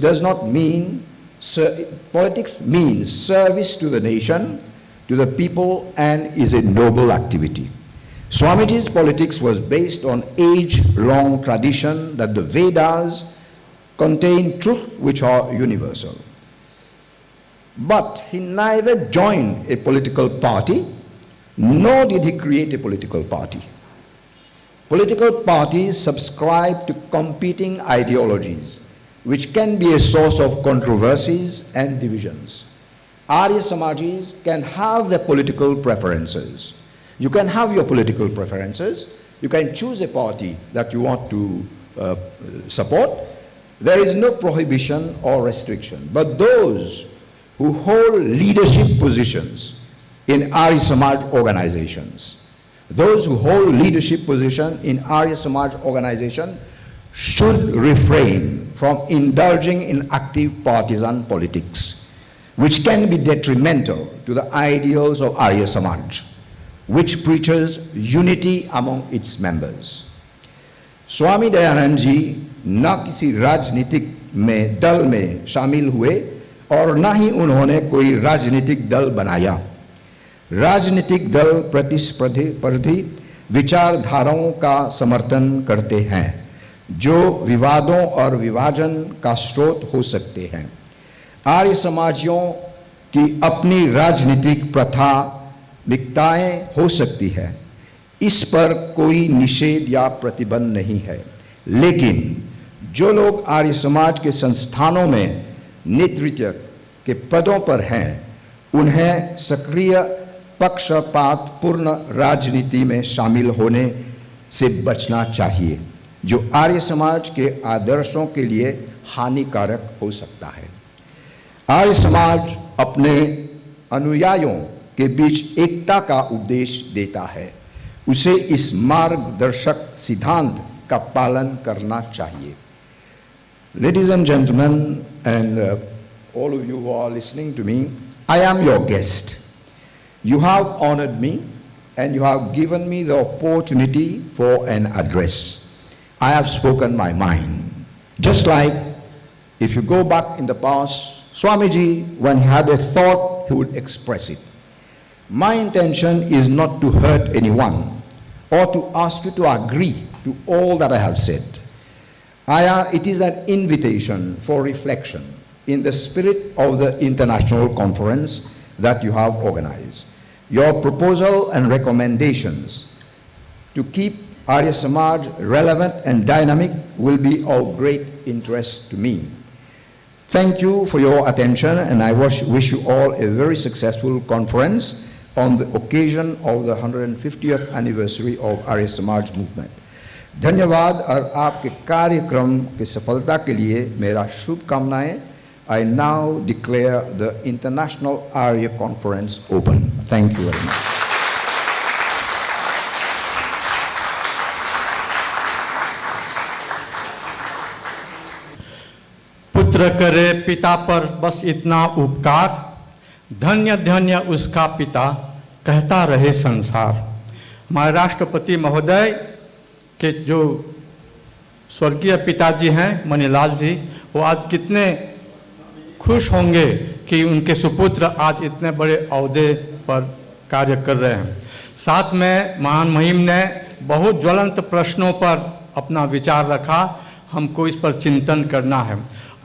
means service to the nation, to the people, and is a noble activity. Swamiji's politics was based on age-long tradition that the Vedas contain truth which are universal. But he neither joined a political party, nor did he create a political party. Political parties subscribe to competing ideologies, which can be a source of controversies and divisions. Arya Samajis can have their political preferences. You can have your political preferences. You can choose a party that you want to support. There is no prohibition or restriction. But those who hold leadership positions in Arya Samaj organizations, those who hold leadership position in Arya Samaj organization should refrain from indulging in active partisan politics, which can be detrimental to the ideals of Arya Samaj, which preaches unity among its members. Swami Dayanand ji न किसी राजनीतिक में दल में शामिल हुए और न ही उन्होंने कोई राजनीतिक दल बनाया। राजनीतिक दल प्रतिस्पर्धी विचारधाराओं का समर्थन करते हैं जो विवादों और विभाजन का स्रोत हो सकते हैं। आर्य समाजियों की अपनी राजनीतिक प्राथमिकताएं हो सकती है, इस पर कोई निषेध या प्रतिबंध नहीं है, लेकिन जो लोग आर्य समाज के संस्थानों में नेतृत्व के पदों पर हैं उन्हें सक्रिय पक्षपातपूर्ण राजनीति में शामिल होने से बचना चाहिए, जो आर्य समाज के आदर्शों के लिए हानिकारक हो सकता है। आर्य समाज अपने अनुयायियों के बीच एकता का उपदेश देता है, उसे इस मार्गदर्शक सिद्धांत का पालन करना चाहिए। Ladies and gentlemen, and all of you who are listening to me, I am your guest. You have honored me and you have given me the opportunity for an address. I have spoken my mind. Just like if you go back in the past, Swamiji, when he had a thought, he would express it. My intention is not to hurt anyone or to ask you to agree to all that I have said. It is an invitation for reflection in the spirit of the international conference that you have organized. Your proposal and recommendations to keep Arya Samaj relevant and dynamic will be of great interest to me. Thank you for your attention, and I wish you all a very successful conference on the occasion of the 150th anniversary of Arya Samaj movement. धन्यवाद और आपके कार्यक्रम की सफलता के लिए मेरा शुभकामनाएं। I now declare the International Arya Conference open. Thank you very much.
पुत्र करे पिता पर बस इतना उपकार, धन्य धन्य उसका पिता कहता रहे संसार। हमारे राष्ट्रपति महोदय के जो स्वर्गीय पिताजी हैं मनीलाल जी, वो आज कितने खुश होंगे कि उनके सुपुत्र आज इतने बड़े ओहदे पर कार्य कर रहे हैं। साथ में महान मुहिम ने बहुत ज्वलंत प्रश्नों पर अपना विचार रखा, हमको इस पर चिंतन करना है।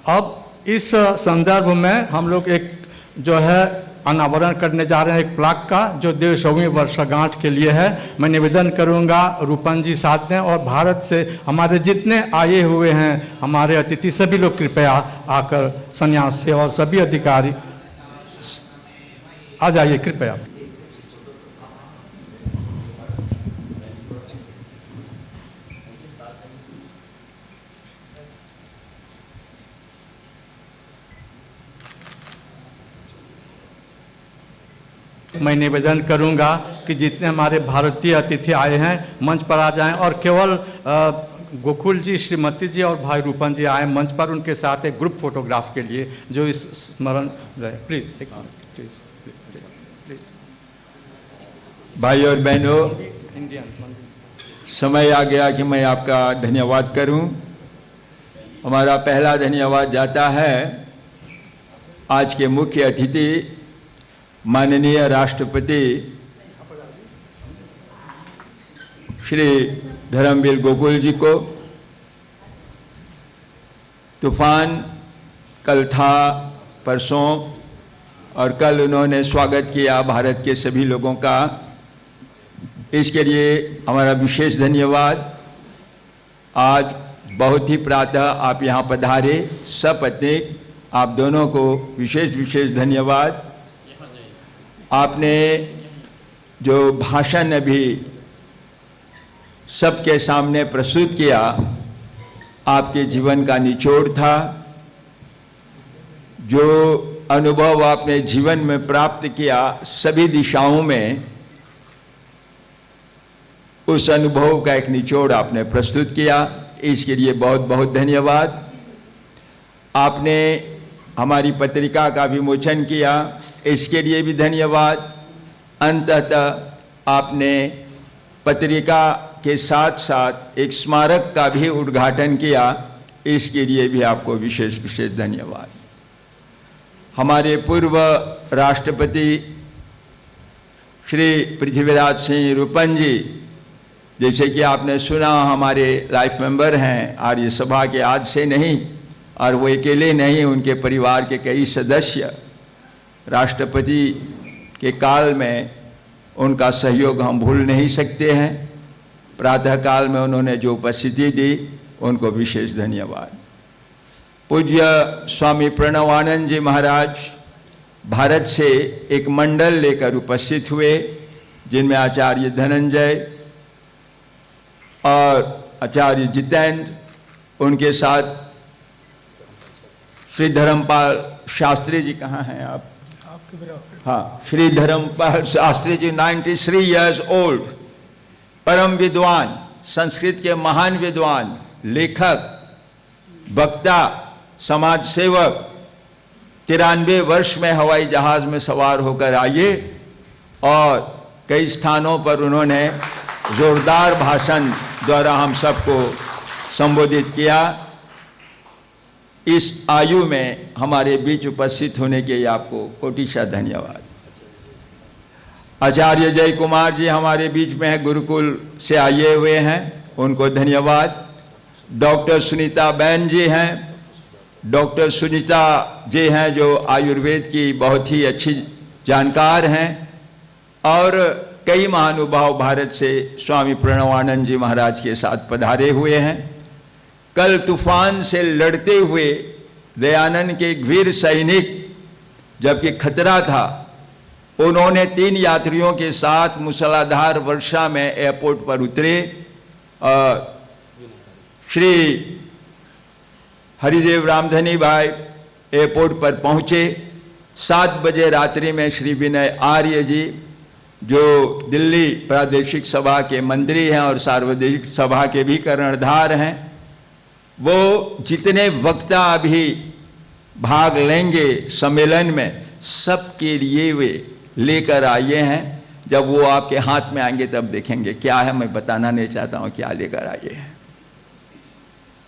अब इस संदर्भ में हम लोग एक जो है अनावरण करने जा रहे हैं एक प्लाक का, जो 150वीं वर्षगांठ के लिए है। मैं निवेदन करूंगा रूपन जी साथ में, और भारत से हमारे जितने आए हुए हैं हमारे अतिथि सभी लोग कृपया आकर सन्यासी और सभी अधिकारी आ जाइए कृपया। मैं निवेदन करूंगा कि जितने हमारे भारतीय अतिथि आए हैं मंच पर आ जाएं, और केवल गोकुल जी, श्रीमती जी और भाई रूपन जी आए मंच पर, उनके साथ एक ग्रुप फोटोग्राफ के लिए जो इस स्मरण रहे। Please please.
भाई और बहनों, समय आ गया कि मैं आपका धन्यवाद करूं। हमारा पहला धन्यवाद जाता है आज के मुख्य अतिथि माननीय राष्ट्रपति श्री धर्मवीर गोकुल जी को, तूफान कल था, परसों, और कल उन्होंने स्वागत किया भारत के सभी लोगों का। इसके लिए हमारा विशेष धन्यवाद। आज बहुत ही प्रातः आप यहाँ पधारे, सपत्नीक, आप दोनों को विशेष धन्यवाद। आपने जो भाषण अभी सबके सामने प्रस्तुत किया, आपके जीवन का निचोड़ था। जो अनुभव आपने जीवन में प्राप्त किया सभी दिशाओं में, उस अनुभव का एक निचोड़ आपने प्रस्तुत किया। इसके लिए बहुत बहुत धन्यवाद। आपने हमारी पत्रिका का विमोचन किया, इसके लिए भी धन्यवाद। अंततः आपने पत्रिका के साथ साथ एक स्मारक का भी उद्घाटन किया, इसके लिए भी आपको विशेष धन्यवाद। हमारे पूर्व राष्ट्रपति श्री पृथ्वीराज सिंह रूपन जी, जैसे कि आपने सुना, हमारे लाइफ मेंबर हैं आर्य सभा के, आज से नहीं, और वो अकेले नहीं, उनके परिवार के कई सदस्य। राष्ट्रपति के काल में उनका सहयोग हम भूल नहीं सकते हैं। प्रातःकाल में उन्होंने जो उपस्थिति दी, उनको विशेष धन्यवाद। पूज्य स्वामी प्रणवानंद जी महाराज भारत से एक मंडल लेकर उपस्थित हुए, जिनमें आचार्य धनंजय और आचार्य जितेंद्र, उनके साथ श्री धर्मपाल शास्त्री जी, कहाँ हैं आप? हाँ, श्री धर्मपाल शास्त्री जी 93 इयर्स ओल्ड, परम विद्वान, संस्कृत के महान विद्वान, लेखक, वक्ता, समाज सेवक, 93 वर्ष में हवाई जहाज में सवार होकर आए और कई स्थानों पर उन्होंने जोरदार भाषण द्वारा हम सबको संबोधित किया। इस आयु में हमारे बीच उपस्थित होने के लिए आपको कोटिशा धन्यवाद। आचार्य जय कुमार जी हमारे बीच में हैं, गुरुकुल से आए हुए हैं, उनको धन्यवाद। डॉक्टर सुनीता बैन जी हैं, डॉक्टर सुनीता जी हैं जो आयुर्वेद की बहुत ही अच्छी जानकार हैं, और कई महानुभाव भारत से स्वामी प्रणवानंद जी महाराज के साथ पधारे हुए हैं। कल तूफान से लड़ते हुए दयानंद के वीर सैनिक, जबकि खतरा था, उन्होंने 3 यात्रियों के साथ मूसलाधार वर्षा में एयरपोर्ट पर उतरे और श्री हरिदेव रामधनी भाई एयरपोर्ट पर पहुंचे। 7 बजे रात्रि में श्री विनय आर्य जी, जो दिल्ली प्रादेशिक सभा के मंत्री हैं और सार्वजनिक सभा के भी कर्णधार हैं, वो जितने वक्ता अभी भाग लेंगे सम्मेलन में, सबके लिए वे लेकर आए हैं। जब वो आपके हाथ में आएंगे तब देखेंगे क्या है, मैं बताना नहीं चाहता हूँ क्या लेकर आए हैं।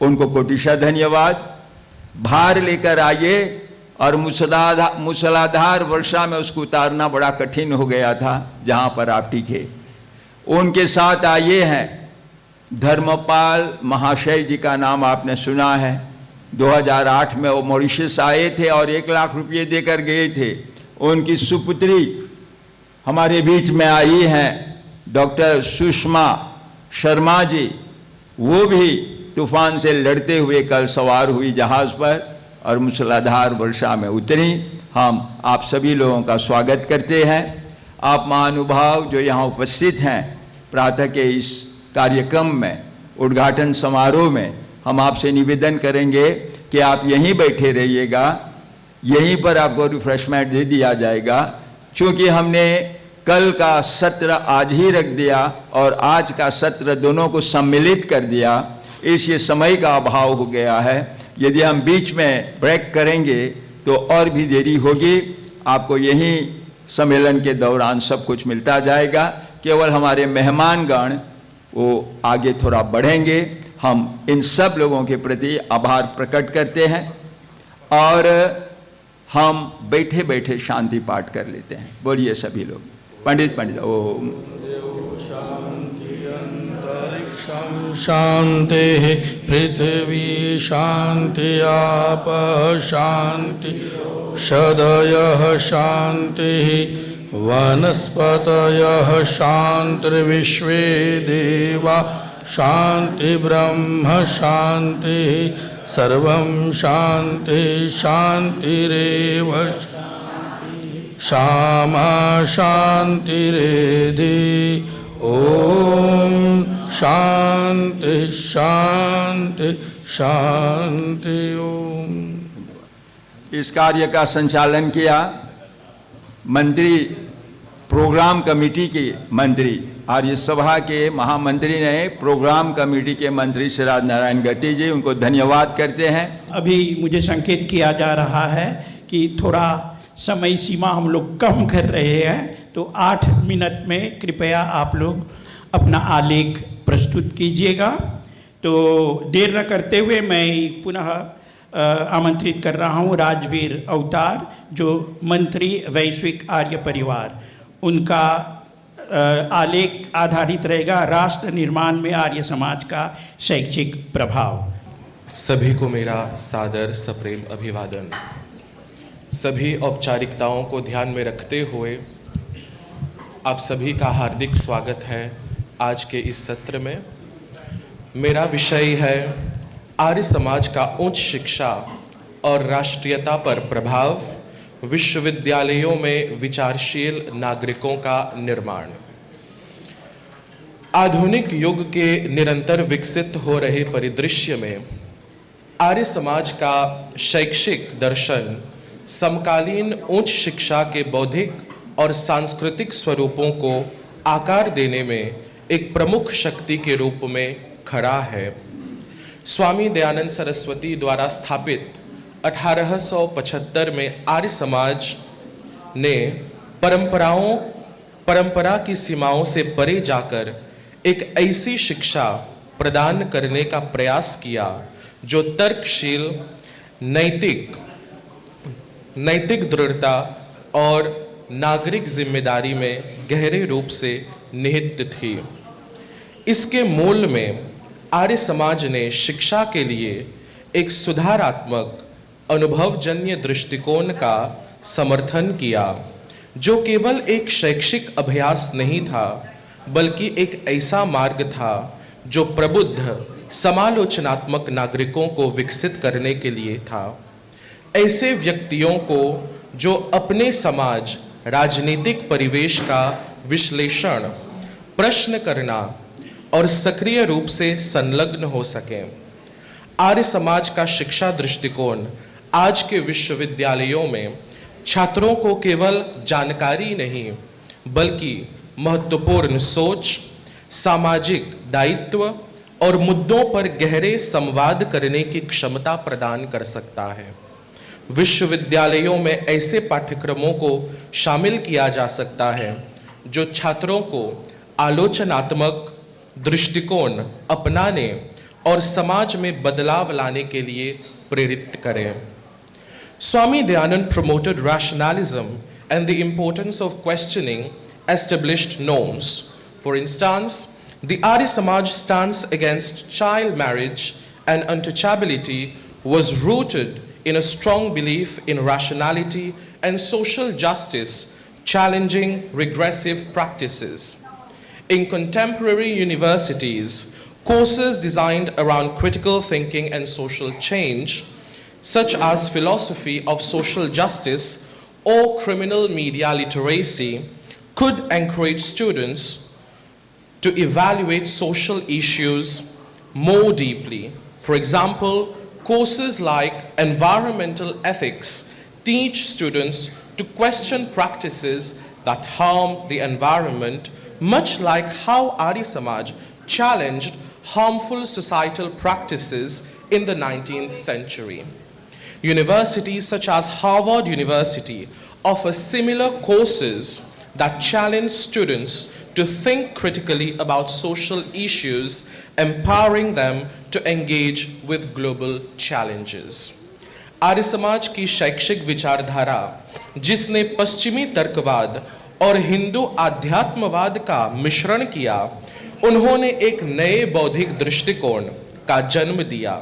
उनको कोटिशा धन्यवाद। भार लेकर आए और मूसलाधार वर्षा में उसको उतारना बड़ा कठिन हो गया था जहाँ पर आप टिके। उनके साथ आए हैं धर्मपाल महाशय जी, का नाम आपने सुना है। 2008 में वो मॉरिशस आए थे और 1 लाख रुपये देकर गए थे। उनकी सुपुत्री हमारे बीच में आई हैं, डॉक्टर सुषमा शर्मा जी, वो भी तूफान से लड़ते हुए कल सवार हुई जहाज पर और मूसलाधार वर्षा में उतरी। हम आप सभी लोगों का स्वागत करते हैं। आप महानुभाव जो यहाँ उपस्थित हैं, प्रातः के इस कार्यक्रम में, उद्घाटन समारोह में, हम आपसे निवेदन करेंगे कि आप यहीं बैठे रहिएगा, यहीं पर आपको रिफ्रेशमेंट दे दिया जाएगा। चूँकि हमने कल का सत्र आज ही रख दिया और आज का सत्र दोनों को सम्मिलित कर दिया, इसलिए समय का अभाव हो गया है। यदि हम बीच में ब्रेक करेंगे तो और भी देरी होगी। आपको यहीं सम्मेलन के दौरान सब कुछ मिलता जाएगा। केवल हमारे मेहमानगण वो आगे थोड़ा बढ़ेंगे। हम इन सब लोगों के प्रति आभार प्रकट करते हैं और हम बैठे बैठे शांति पाठ कर लेते हैं। बोलिए सभी लोग। पंडित ओम
शांति अंतरिक्षा शान्तिः पृथिवी शान्ति आपः शान्ति षदयः शान्तिः वनस्पतयः शान्तिर्विश्वे देवा शान्ति ब्रह्म शान्तिः सर्वं शान्ति शान्तिरेव श्यामा शान्तिरेधि ॐ शान्ति शान्ति शान्ति ओम।
इस कार्य का संचालन किया मंत्री, प्रोग्राम कमेटी के मंत्री, आर्य सभा के महामंत्री ने प्रोग्राम कमेटी के मंत्री श्री नारायण गति जी, उनको धन्यवाद करते हैं।
अभी मुझे संकेत किया जा रहा है कि थोड़ा समय सीमा हम लोग कम कर रहे हैं, तो 8 मिनट में कृपया आप लोग अपना आलेख प्रस्तुत कीजिएगा। तो देर न करते हुए मैं पुनः आमंत्रित कर रहा हूँ राजवीर अवतार, जो मंत्री वैश्विक आर्य परिवार, उनका आलेख आधारित रहेगा राष्ट्र निर्माण में आर्य समाज का शैक्षिक प्रभाव।
सभी को मेरा सादर सप्रेम अभिवादन। सभी औपचारिकताओं को ध्यान में रखते हुए आप सभी का हार्दिक स्वागत है आज के इस सत्र में। मेरा विषय है आर्य समाज का उच्च शिक्षा और राष्ट्रीयता पर प्रभाव, विश्वविद्यालयों में विचारशील नागरिकों का निर्माण। आधुनिक युग के निरंतर विकसित हो रहे परिदृश्य में आर्य समाज का शैक्षिक दर्शन समकालीन उच्च शिक्षा के बौद्धिक और सांस्कृतिक स्वरूपों को आकार देने में एक प्रमुख शक्ति के रूप में खड़ा है। स्वामी दयानंद सरस्वती द्वारा स्थापित 1875 में आर्य समाज ने परंपरा की सीमाओं से परे जाकर एक ऐसी शिक्षा प्रदान करने का प्रयास किया जो तर्कशील, नैतिक दृढ़ता और नागरिक जिम्मेदारी में गहरे रूप से निहित थी। इसके मूल में आर्य समाज ने शिक्षा के लिए एक सुधारात्मक अनुभवजन्य दृष्टिकोण का समर्थन किया, जो केवल एक शैक्षिक अभ्यास नहीं था, बल्कि एक ऐसा मार्ग था जो प्रबुद्ध समालोचनात्मक नागरिकों को विकसित करने के लिए था। ऐसे व्यक्तियों को जो अपने समाज राजनीतिक परिवेश का विश्लेषण, प्रश्न करना और सक्रिय रूप से संलग्न हो सकें। आर्य समाज का शिक्षा दृष्टिकोण आज के विश्वविद्यालयों में छात्रों को केवल जानकारी नहीं, बल्कि महत्वपूर्ण सोच, सामाजिक दायित्व और मुद्दों पर गहरे संवाद करने की क्षमता प्रदान कर सकता है। विश्वविद्यालयों में ऐसे पाठ्यक्रमों को शामिल किया जा सकता है जो छात्रों को आलोचनात्मक दृष्टिकोण अपनाने और समाज में बदलाव लाने के लिए प्रेरित करें। Swami Dayanand promoted rationalism and the importance of questioning established norms. For instance, the Arya Samaj stance against child marriage and untouchability was rooted in a strong belief in rationality and social justice, challenging regressive practices. In contemporary universities, courses designed around critical thinking and social change, such as philosophy of social justice or criminal media literacy, could encourage students to evaluate social issues more deeply. For example, courses like environmental ethics teach students to question practices that harm the environment, much like how Arya Samaj challenged harmful societal practices in the 19th century. Universities such as Harvard University offer similar courses that challenge students to think critically about social issues, empowering them to engage with global challenges. Arya Samaj की शैक्षिक विचारधारा, जिसने पश्चिमी तर्कवाद और हिंदू आध्यात्मवाद का मिश्रण किया, उन्होंने एक नए बौद्धिक दृष्टिकोण का जन्म दिया,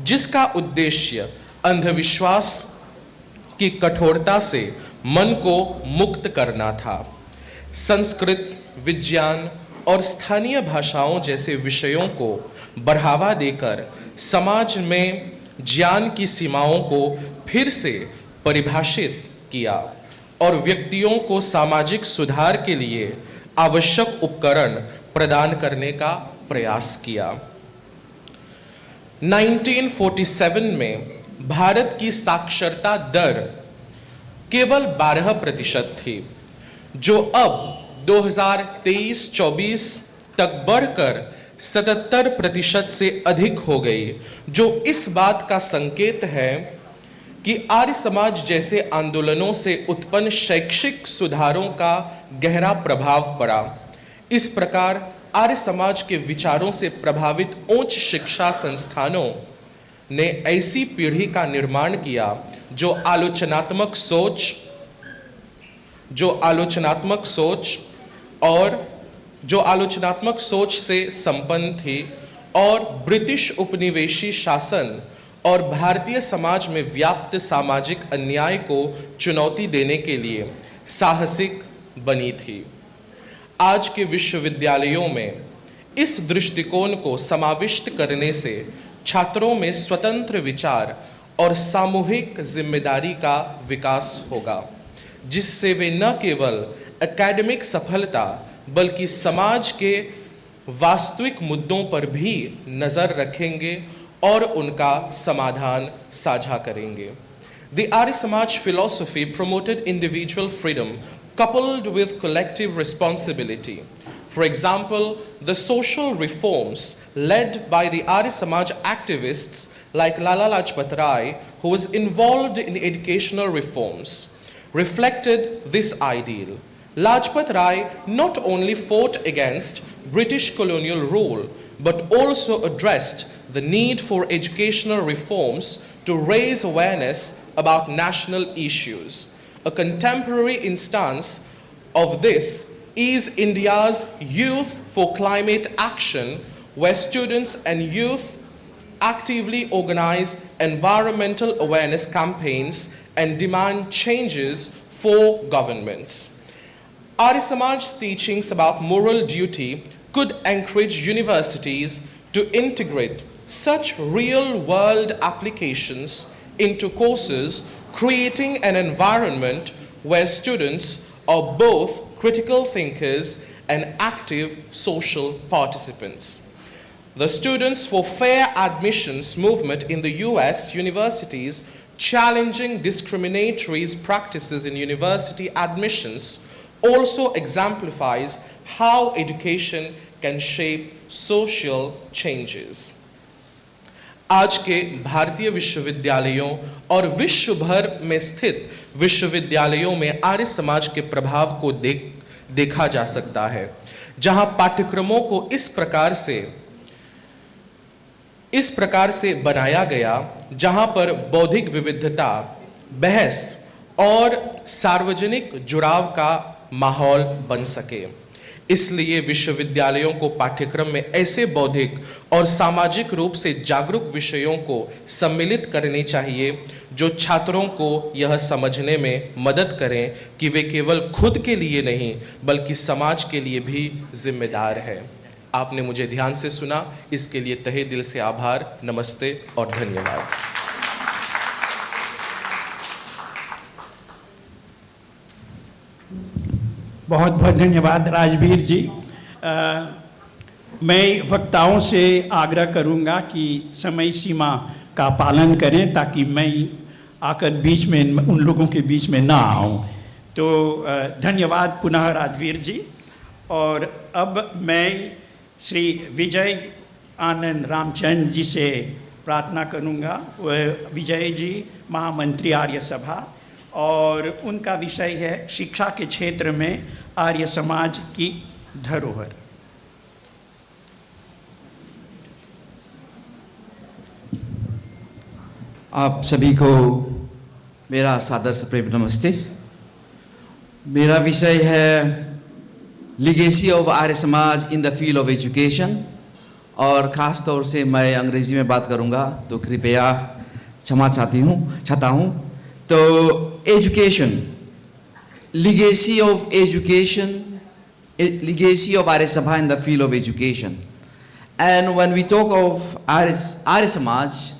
जिसका उद्देश्य अंधविश्वास की कठोरता से मन को मुक्त करना था। संस्कृत, विज्ञान और स्थानीय भाषाओं जैसे विषयों को बढ़ावा देकर समाज में ज्ञान की सीमाओं को फिर से परिभाषित किया और व्यक्तियों को सामाजिक सुधार के लिए आवश्यक उपकरण प्रदान करने का प्रयास किया। 1947 में भारत की साक्षरता दर केवल 12% थी, जो अब 2023-24 तक बढ़कर 77% से अधिक हो गई, जो इस बात का संकेत है कि आर्य समाज जैसे आंदोलनों से उत्पन्न शैक्षिक सुधारों का गहरा प्रभाव पड़ा। इस प्रकार आर्य समाज के विचारों से प्रभावित उच्च शिक्षा संस्थानों ने ऐसी पीढ़ी का निर्माण किया जो आलोचनात्मक सोच से संपन्न थी और ब्रिटिश उपनिवेशी शासन और भारतीय समाज में व्याप्त सामाजिक अन्याय को चुनौती देने के लिए साहसिक बनी थी। आज के विश्वविद्यालयों में इस दृष्टिकोण को समाविष्ट करने से छात्रों में स्वतंत्र विचार और सामूहिक जिम्मेदारी का विकास होगा, जिससे वे न केवल एकेडमिक सफलता बल्कि समाज के वास्तविक मुद्दों पर भी नजर रखेंगे और उनका समाधान साझा करेंगे। The Arya Samaj philosophy promoted individual freedom coupled with collective responsibility. For example, the social reforms led by the Arya Samaj activists like Lala Lajpat Rai, who was involved in educational reforms, reflected this ideal. Lajpat Rai not only fought against British colonial rule, but also addressed the need for educational reforms to raise awareness about national issues. A contemporary instance of this is India's Youth for Climate Action, where students and youth actively organize environmental awareness campaigns and demand changes for governments. Arya Samaj's teachings about moral duty could encourage universities to integrate such real-world applications into courses, creating an environment where students are both critical thinkers and active social participants. The Students for Fair Admissions movement in the US universities, challenging discriminatory practices in university admissions, also exemplifies how education can shape social changes. आज के भारतीय विश्वविद्यालयों और विश्व भर में स्थित विश्वविद्यालयों में आर्य समाज के प्रभाव को देखा जा सकता है, जहां पाठ्यक्रमों को इस प्रकार से बनाया गया जहां पर बौद्धिक विविधता, बहस और सार्वजनिक जुड़ाव का माहौल बन सके। इसलिए विश्वविद्यालयों को पाठ्यक्रम में ऐसे बौद्धिक और सामाजिक रूप से जागरूक विषयों को सम्मिलित करनी चाहिए जो छात्रों को यह समझने में मदद करें कि वे केवल खुद के लिए नहीं बल्कि समाज के लिए भी जिम्मेदार हैं। आपने मुझे ध्यान से सुना, इसके लिए तहे दिल से आभार, नमस्ते और धन्यवाद।
बहुत बहुत धन्यवाद राजवीर जी। मैं वक्ताओं से आग्रह करूंगा कि समय सीमा का पालन करें ताकि मैं आकर बीच में उन लोगों के बीच में ना आऊं। तो धन्यवाद पुनः राजवीर जी। और अब मैं श्री विजय आनंद रामचंद्र जी से प्रार्थना करूंगा। वह विजय जी महामंत्री आर्य सभा और उनका विषय है शिक्षा के क्षेत्र में आर्य समाज की धरोहर।
आप सभी को मेरा सादर से प्रेम नमस्ते। मेरा विषय है legacy of Arya Samaj in the field of education, और ख़ास तौर से मैं अंग्रेजी में बात करूँगा तो कृपया क्षमा चाहता हूँ। तो education, legacy of education, legacy of Arya Sabha in the field of education. And when we talk of Arya Samaj,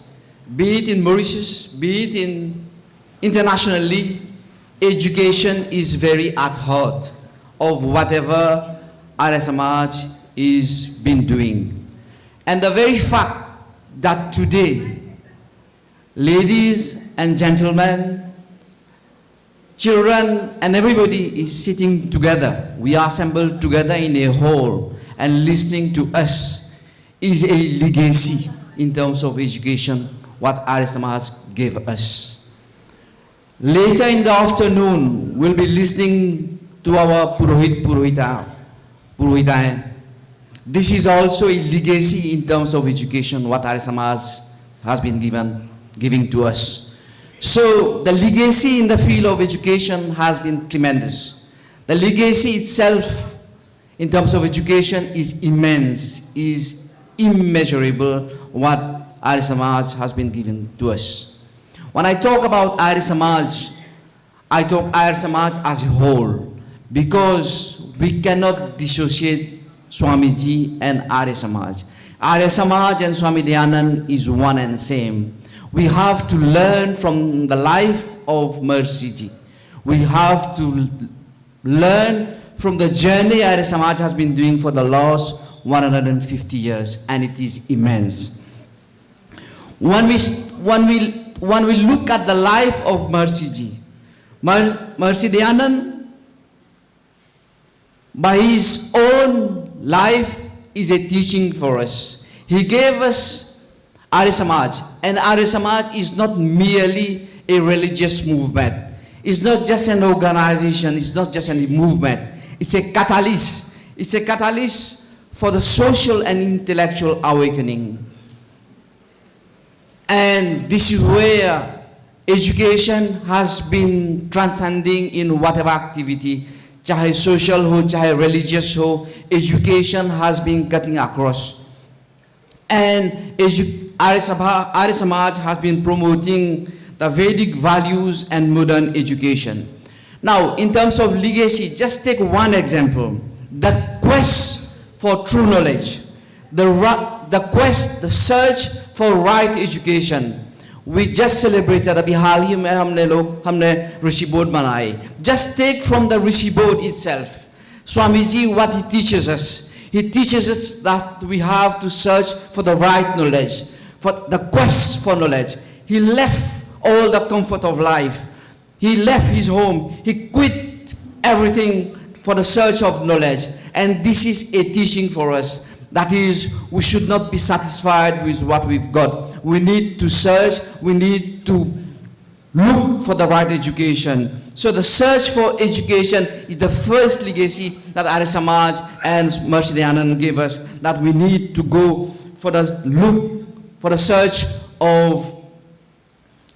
be it in Mauritius, be it in internationally, education is very at heart of whatever Arya Samaj is been doing. And the very fact that today, ladies and gentlemen, children and everybody is sitting together, we are assembled together in a hall and listening to us, is a legacy in terms of education, what Arya Samaj gave us. Later in the afternoon, we'll be listening to our Purohitae. This is also a legacy in terms of education, what Arya Samaj has been giving to us. So the legacy in the field of education has been tremendous. The legacy itself in terms of education is immense, is immeasurable, what Arya Samaj has been given to us. When I talk about Arya Samaj, I talk Arya Samaj as a whole, because we cannot dissociate Swamiji and Arya Samaj. Arya Samaj and Swami Dayanand is one and same. We have to learn from the life of Mercy. We have to learn from the journey Arya Samaj has been doing for the last 150 years, and it is immense. When we look at the life of Mercy Dayanand, by his own life, is a teaching for us. He gave us Arya Samaj, and Arya Samaj is not merely a religious movement. It's not just an organization, it's not just a movement. It's a catalyst. It's a catalyst for the social and intellectual awakening. And this is where education has been transcending in whatever activity, chahe social ho, chahe religious ho, education has been cutting across. And Arya Samaj has been promoting the Vedic values and modern education. Now, in terms of legacy, just take one example. The quest for true knowledge, the search for right education. We just celebrated, अभी हाल ही में हमने Rishi Board बनाए. Just take from the Rishi Board itself, Swamiji, what he teaches us. He teaches us that we have to search for the right knowledge, for the quest for knowledge. He left all the comfort of life. He left his home. He quit everything for the search of knowledge. And this is a teaching for us. That is, we should not be satisfied with what we've got. We need to search. We need to look for the right education. So the search for education is the first legacy that Arya Samaj and Mercy Dayanand gave us, that we need to go for the search of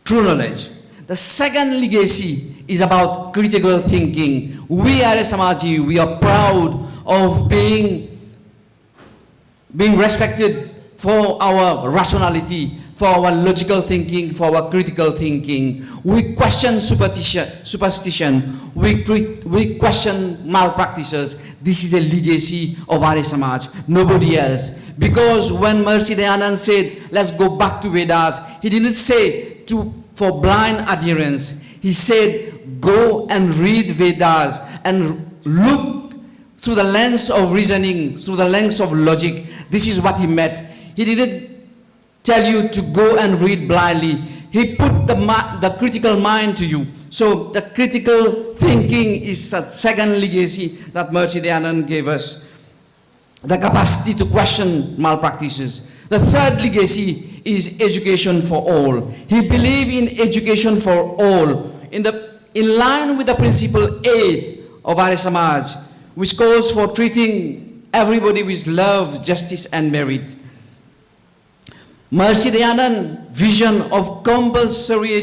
true knowledge. The second legacy is about critical thinking. We Arya Samaji, we are proud of being respected for our rationality, for our logical thinking, for our critical thinking. We question superstition. We question malpractices. This is a legacy of Arya Samaj, nobody else. Because when Mercy Dayanand said, let's go back to Vedas, he didn't say for blind adherence. He said, go and read Vedas and look through the lens of reasoning, through the lens of logic. This is what he meant. He didn't tell you to go and read blindly. He put the critical mind to you. So the critical thinking is a second legacy that Mercy Dayanand gave us. The capacity to question malpractices. The third legacy is education for all. He believed in education for all, in line with the principle 8 of Arya Samaj, which calls for treating everybody with love, justice, and merit. Mercy Dayanand's vision of compulsory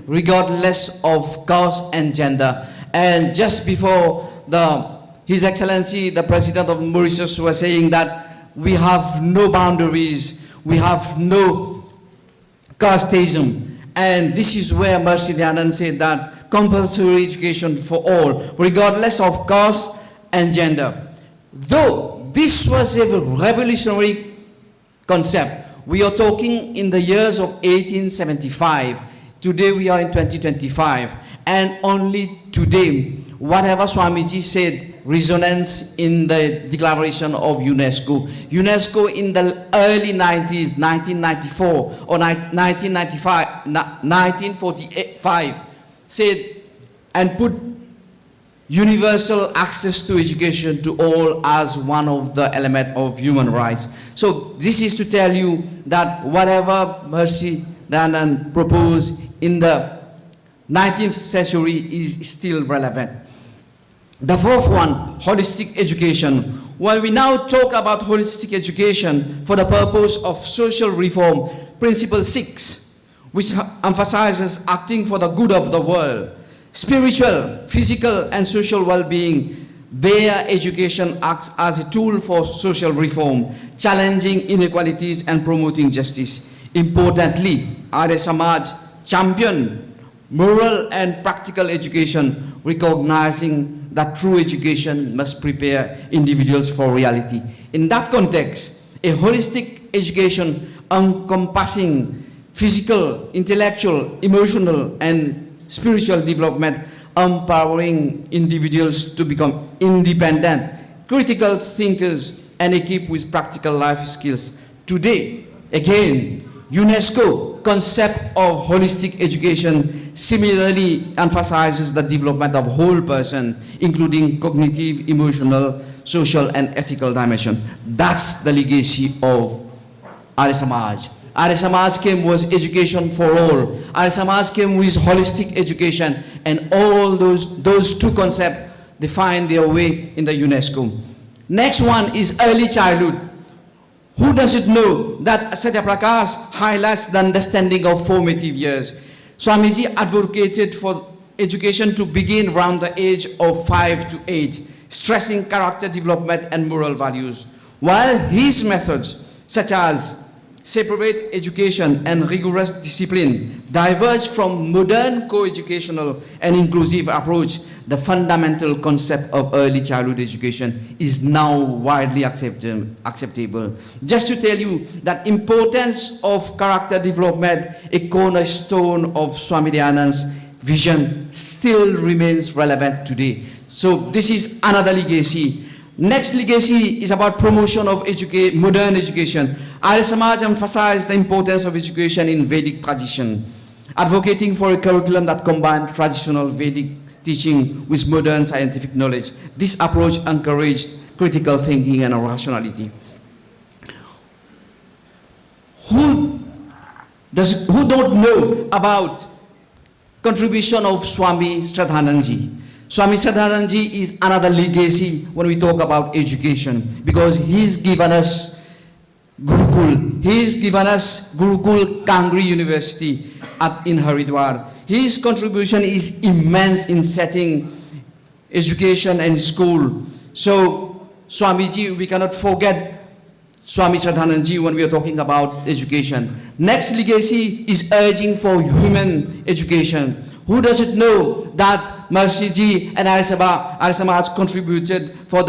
regardless of caste and gender. And just before the His Excellency, the President of Mauritius, was saying that we have no boundaries, we have no casteism. And this is where Mercy Dayanand said that compulsory education for all, regardless of caste and gender. Though this was a revolutionary concept, we are talking in the years of 1875. Today we are in 2025. And only today, whatever Swamiji said, resonance in the declaration of UNESCO. UNESCO in the early 90s, 1994 or 1945, said and put universal access to education to all as one of the elements of human rights. So this is to tell you that whatever Mercy Dayanand proposed in the 19th century is still relevant. The fourth one, holistic education. While we now talk about holistic education for the purpose of social reform, Principle 6, which emphasizes acting for the good of the world, spiritual, physical, and social well-being, their education acts as a tool for social reform, challenging inequalities and promoting justice. Importantly, Arya Samaj championed moral and practical education, recognizing that true education must prepare individuals for reality. In that context, a holistic education encompassing physical, intellectual, emotional, and spiritual development, empowering individuals to become independent, critical thinkers, and equipped with practical life skills. Today, again, UNESCO concept of holistic education similarly emphasizes the development of whole person, including cognitive, emotional, social, and ethical dimension. That's the legacy of Arya Samaj. Arya Samaj came with education for all. Arya Samaj came with holistic education, and all those two concepts define their way in the UNESCO. Next one is early childhood. Who doesn't know that Satya Prakash highlights the understanding of formative years? Swamiji advocated for education to begin around the age of 5 to 8, stressing character development and moral values. While his methods, such as separate education and rigorous discipline, diverge from modern co-educational and inclusive approach, the fundamental concept of early childhood education is now widely acceptable. Just to tell you that importance of character development, a cornerstone of Swami Dayanand's vision, still remains relevant today. So this is another legacy. Next legacy is about promotion of modern education. Arya Samaj emphasized the importance of education in Vedic tradition, advocating for a curriculum that combined traditional Vedic teaching with modern scientific knowledge. This approach encouraged critical thinking and rationality. Who don't know about contribution of Swami Shraddhanandji? Swami Shraddhanandji is another legacy when we talk about education, because he's given us Gurukul. He's given us Gurukul Kangri University in Haridwar. His contribution is immense in setting education and school. So, Swamiji, we cannot forget Swami Shraddhanandji when we are talking about education. Next legacy is urging for human education. Who doesn't know that Mercyji and Arya Samaj contributed for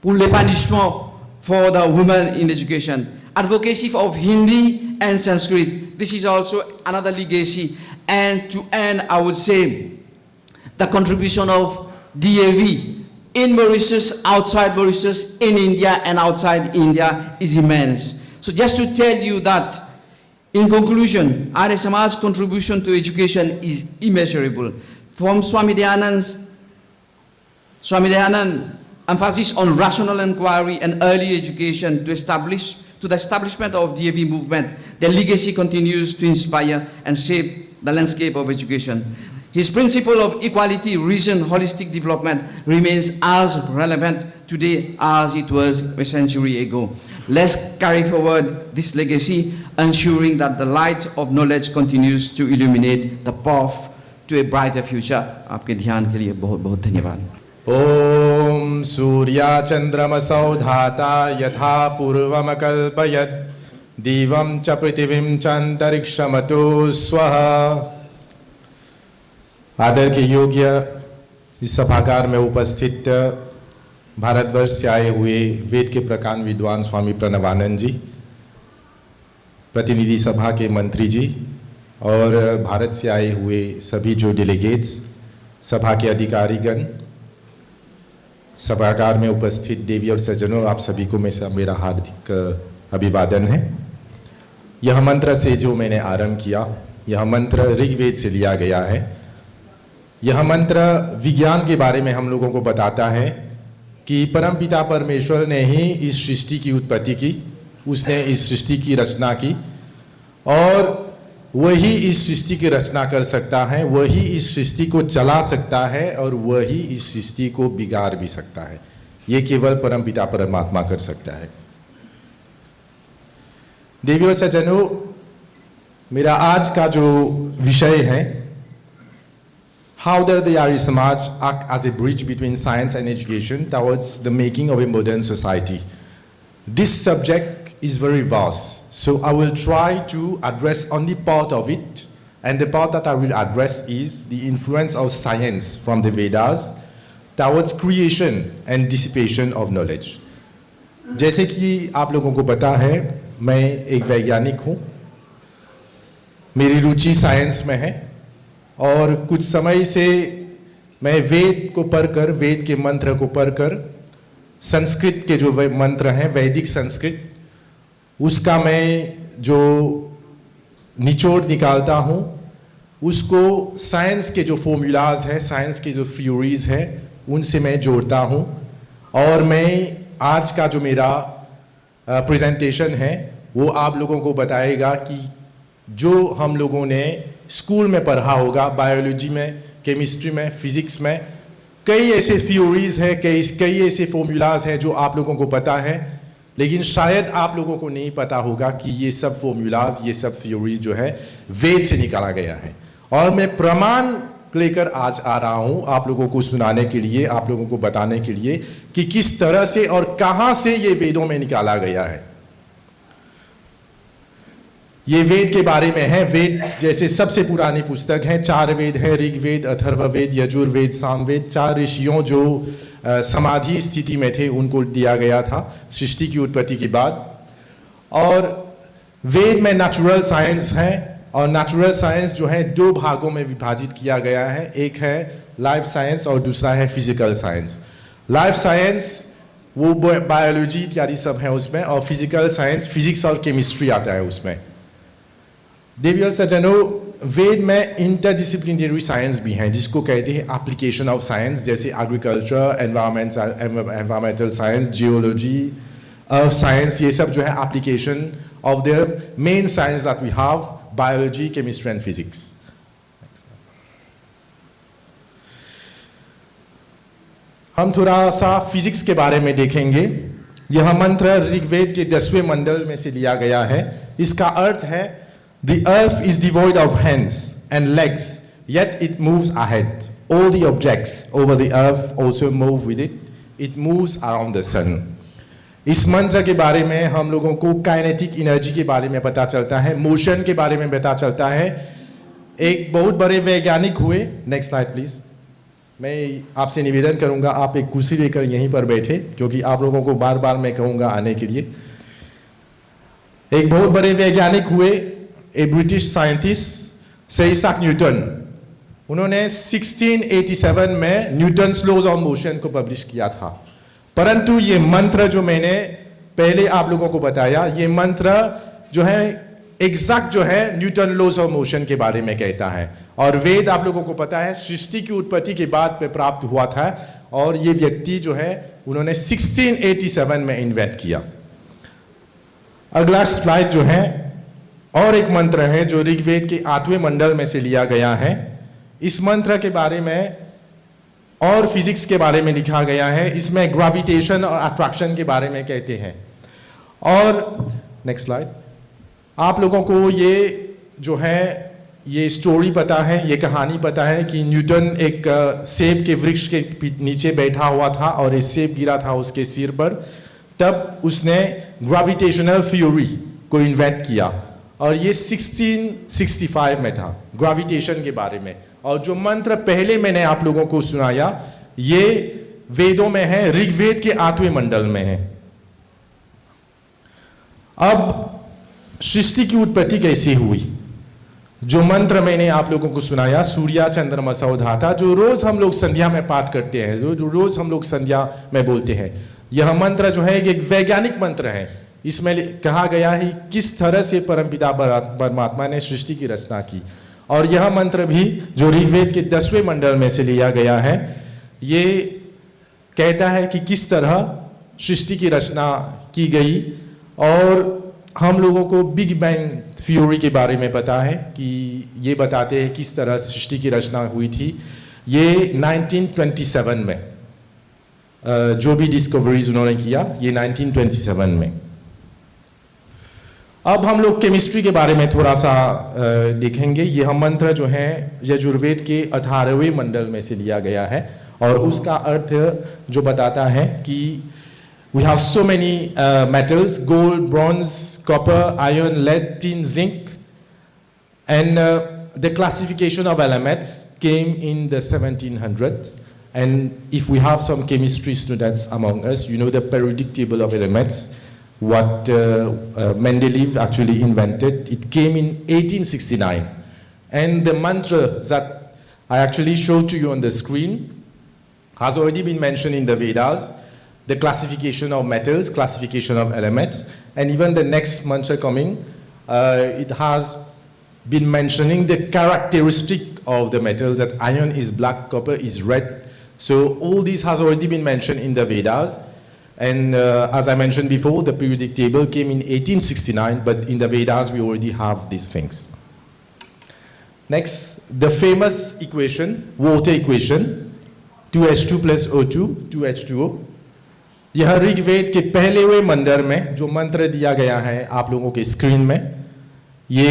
l'épanouissement for the women in education. Advocacy of Hindi and Sanskrit. This is also another legacy. And to end, I would say the contribution of DAV in Mauritius, outside Mauritius, in India and outside India is immense. So just to tell you that, in conclusion, Arya Samaj's contribution to education is immeasurable. From Swami Dayanand emphasis on rational inquiry and early education to the establishment of DAV movement, the legacy continues to inspire and shape the landscape of education. His principle of equality, reason, holistic development remains as relevant today as it was a century ago. Let's carry forward this legacy, ensuring that the light of knowledge continues to illuminate the path to a brighter future. आपके ध्यान के लिए बहुत बहुत धन्यवाद.
Om सूर्याचन्द्रमसौ धाता यथा पूर्वमकल्पयत् दिवं च पृथिवीं च अंतरिक्षमतो स्वः। आदर के योग्य इस सभागार में उपस्थित भारतवर्ष से आए हुए वेद के प्रकांड विद्वान स्वामी प्रणवानंद जी, प्रतिनिधि सभा के मंत्री जी और भारत से आए हुए सभी जो डेलीगेट्स, सभा के अधिकारीगण, सभागार में उपस्थित देवी और सज्जनों, आप सभी को मेरा हार्दिक अभिवादन है। यह मंत्र से जो मैंने आरंभ किया, यह मंत्र ऋग्वेद से लिया गया है। यह मंत्र विज्ञान के बारे में हम लोगों को बताता है कि परमपिता परमेश्वर ने ही इस सृष्टि की उत्पत्ति की, उसने इस सृष्टि की रचना की और वही इस सृष्टि की रचना कर सकता है, वही इस सृष्टि को चला सकता है और वही इस सृष्टि को बिगाड़ भी सकता है। ये केवल परमपिता परमात्मा कर सकता है। देवी और सज्जनों, मेरा आज का जो विषय है, How does the Arya Samaj act as a bridge between science and education towards the making of a modern society? This subject is very vast, so I will try to address only part of it, and the part that I will address is the influence of science from the Vedas towards creation and dissipation of knowledge. जैसे कि आप लोगों को पता है, मैं एक वैज्ञानिक हूँ, मेरी रुचि साइंस में है और कुछ समय से मैं वेद को पढ़कर, वेद के मंत्र को पढ़कर, संस्कृत के जो मंत्र हैं, वैदिक संस्कृत, उसका मैं जो निचोड़ निकालता हूँ, उसको साइंस के जो फॉर्मूलाज है, साइंस के जो थ्योरीज है, उनसे मैं जोड़ता हूँ। और मैं आज का जो मेरा प्रेजेंटेशन है वो आप लोगों को बताएगा कि जो हम लोगों ने स्कूल में पढ़ा होगा, बायोलॉजी में, केमिस्ट्री में, फिजिक्स में, कई ऐसे थ्योरीज है, कई ऐसे फॉर्मूलाज हैं जो आप लोगों को पता है, लेकिन शायद आप लोगों को नहीं पता होगा कि ये सब फॉर्मूलाज, ये सब थ्योरीज जो है वेद से निकाला गया है। और मैं प्रमाण लेकर आज आ रहा हूं आप लोगों को सुनाने के लिए, आप लोगों को बताने के लिए कि किस तरह से और कहां से ये वेदों में निकाला गया है। ये वेद के बारे में है। वेद जैसे सबसे पुरानी पुस्तक है, 4 वेद है, ऋग्वेद, अथर्ववेद, यजुर्वेद, सामवेद। 4 ऋषियों जो समाधि स्थिति में थे उनको दिया गया था सृष्टि की उत्पत्ति के बाद। और वेद में नेचुरल साइंस है और नेचुरल साइंस जो है 2 भागों में विभाजित किया गया है। एक है लाइफ साइंस और दूसरा है फिजिकल साइंस। लाइफ साइंस वो बायोलॉजी इत्यादि सब है उसमें, और फिजिकल साइंस फिजिक्स और केमिस्ट्री आता है उसमें। देवी और सज्जनों, वेद में इंटरडिसिप्लिनरी साइंस भी हैं जिसको कहते हैं एप्लीकेशन ऑफ साइंस, जैसे agriculture, environmental science, geology, earth science, ये सब जो है application of the main science that we have, biology, chemistry and physics. हम थोड़ा सा फिजिक्स के बारे में देखेंगे। यह मंत्र ऋग्वेद के 10वें मंडल में से लिया गया है। इसका अर्थ है The earth is devoid of hands and legs, yet it moves ahead. All the objects over the earth also move with it. It moves around the sun. इस मंत्र के बारे में हम लोगों को काइनेटिक एनर्जी के बारे में पता चलता है, मोशन के बारे में पता चलता है। एक बहुत बड़े वैज्ञानिक हुए, नेक्स्ट स्लाइड प्लीज। मैं आपसे निवेदन करूंगा आप एक कुर्सी लेकर यहीं पर बैठे, क्योंकि आप लोगों को बार बार मैं कहूंगा आने के लिए। एक बहुत बड़े वैज्ञानिक हुए, a British scientist sir Isaac Newton. उन्होंने 1687 में न्यूटन्स लॉज ऑफ मोशन को पब्लिश किया था। परंतु ये मंत्र जो मैंने पहले आप लोगों को बताया, ये मंत्र जो है एग्जैक्ट जो है न्यूटन लॉज ऑफ मोशन के बारे में कहता है। और वेद आप लोगों को पता है सृष्टि की उत्पत्ति के बाद में प्राप्त हुआ था, और ये व्यक्ति जो है उन्होंने 1687 में इन्वेंट किया। अगला स्लाइड जो है और एक मंत्र है जो ऋग्वेद के 8वें मंडल में से लिया गया है। इस मंत्र के बारे में और फिजिक्स के बारे में लिखा गया है। इसमें ग्रेविटेशन और अट्रैक्शन के बारे में कहते हैं। और नेक्स्ट स्लाइड, आप लोगों को ये जो है
ये स्टोरी पता है, ये कहानी पता है कि न्यूटन एक सेब के वृक्ष के नीचे बैठा हुआ था और एक सेब गिरा था उसके सिर पर। तब उसने ग्रेविटेशनल थ्योरी को इन्वेंट किया और ये 1665 में था, ग्रेविटेशन के बारे में। और जो मंत्र पहले मैंने आप लोगों को सुनाया ये वेदों में है, ऋग्वेद के 8वें मंडल में है। अब सृष्टि की उत्पत्ति कैसे हुई? जो मंत्र मैंने आप लोगों को सुनाया, सूर्या चंद्रमा सौधाता, जो रोज हम लोग संध्या में पाठ करते हैं, जो रोज हम लोग संध्या में बोलते हैं, यह मंत्र जो है एक वैज्ञानिक मंत्र है। इसमें कहा गया है किस तरह से परमपिता परमात्मा ने सृष्टि की रचना की। और यह मंत्र भी जो ऋग्वेद के 10वें मंडल में से लिया गया है, ये कहता है कि किस तरह सृष्टि की रचना की गई। और हम लोगों को बिग बैंग थ्योरी के बारे में पता है कि ये बताते हैं किस तरह सृष्टि की रचना हुई थी। ये 1927 में जो भी डिस्कवरीज उन्होंने किया, ये 1927 में। अब हम लोग केमिस्ट्री के बारे में थोड़ा सा देखेंगे। यह मंत्र जो है यजुर्वेद के 18वें मंडल में से लिया गया है और उसका अर्थ जो बताता है कि we have so many metals: gold, bronze, copper, iron, lead, tin, zinc, and the classification of elements came in the 1700s. And if we have some chemistry students among us, you know the periodic table of elements, what Mendeleev actually invented. It came in 1869. And the mantra that I actually showed to you on the screen has already been mentioned in the Vedas. The classification of metals, classification of elements, and even the next mantra coming, it has been mentioning the characteristic of the metals, that iron is black, copper is red. So all this has already been mentioned in the Vedas. And as I mentioned before, the periodic table came in 1869, but in the Vedas we already have these things. Next, the famous equation, water equation, 2H2 plus O2, 2H2O. यह ऋग्वेद के पहलेवें मंडल में जो मंत्र दिया गया है आप लोगों के स्क्रीन में, ये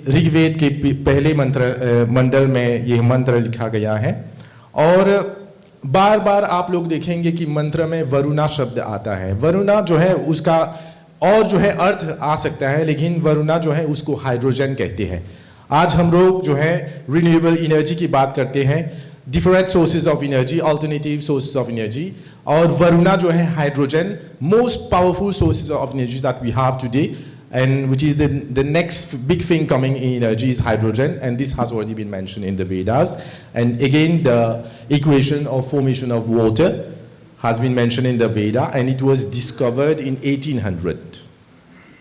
ऋग्वेद के पहले मंडल में यह मंत्र लिखा गया है। और बार बार आप लोग देखेंगे कि मंत्र में वरुणा शब्द आता है। वरुणा जो है उसका और जो है अर्थ आ सकता है, लेकिन वरुणा जो है उसको हाइड्रोजन कहते हैं। आज हम लोग जो है रिन्यूएबल एनर्जी की बात करते हैं, different sources of energy, alternative sources of energy, और वरुणा जो है hydrogen, most powerful sources of energy that we have today, and which is the next big thing coming in energy is hydrogen, and this has already been mentioned in the Vedas. And again, the equation of formation of water has been mentioned in the Veda, and it was discovered in 1800.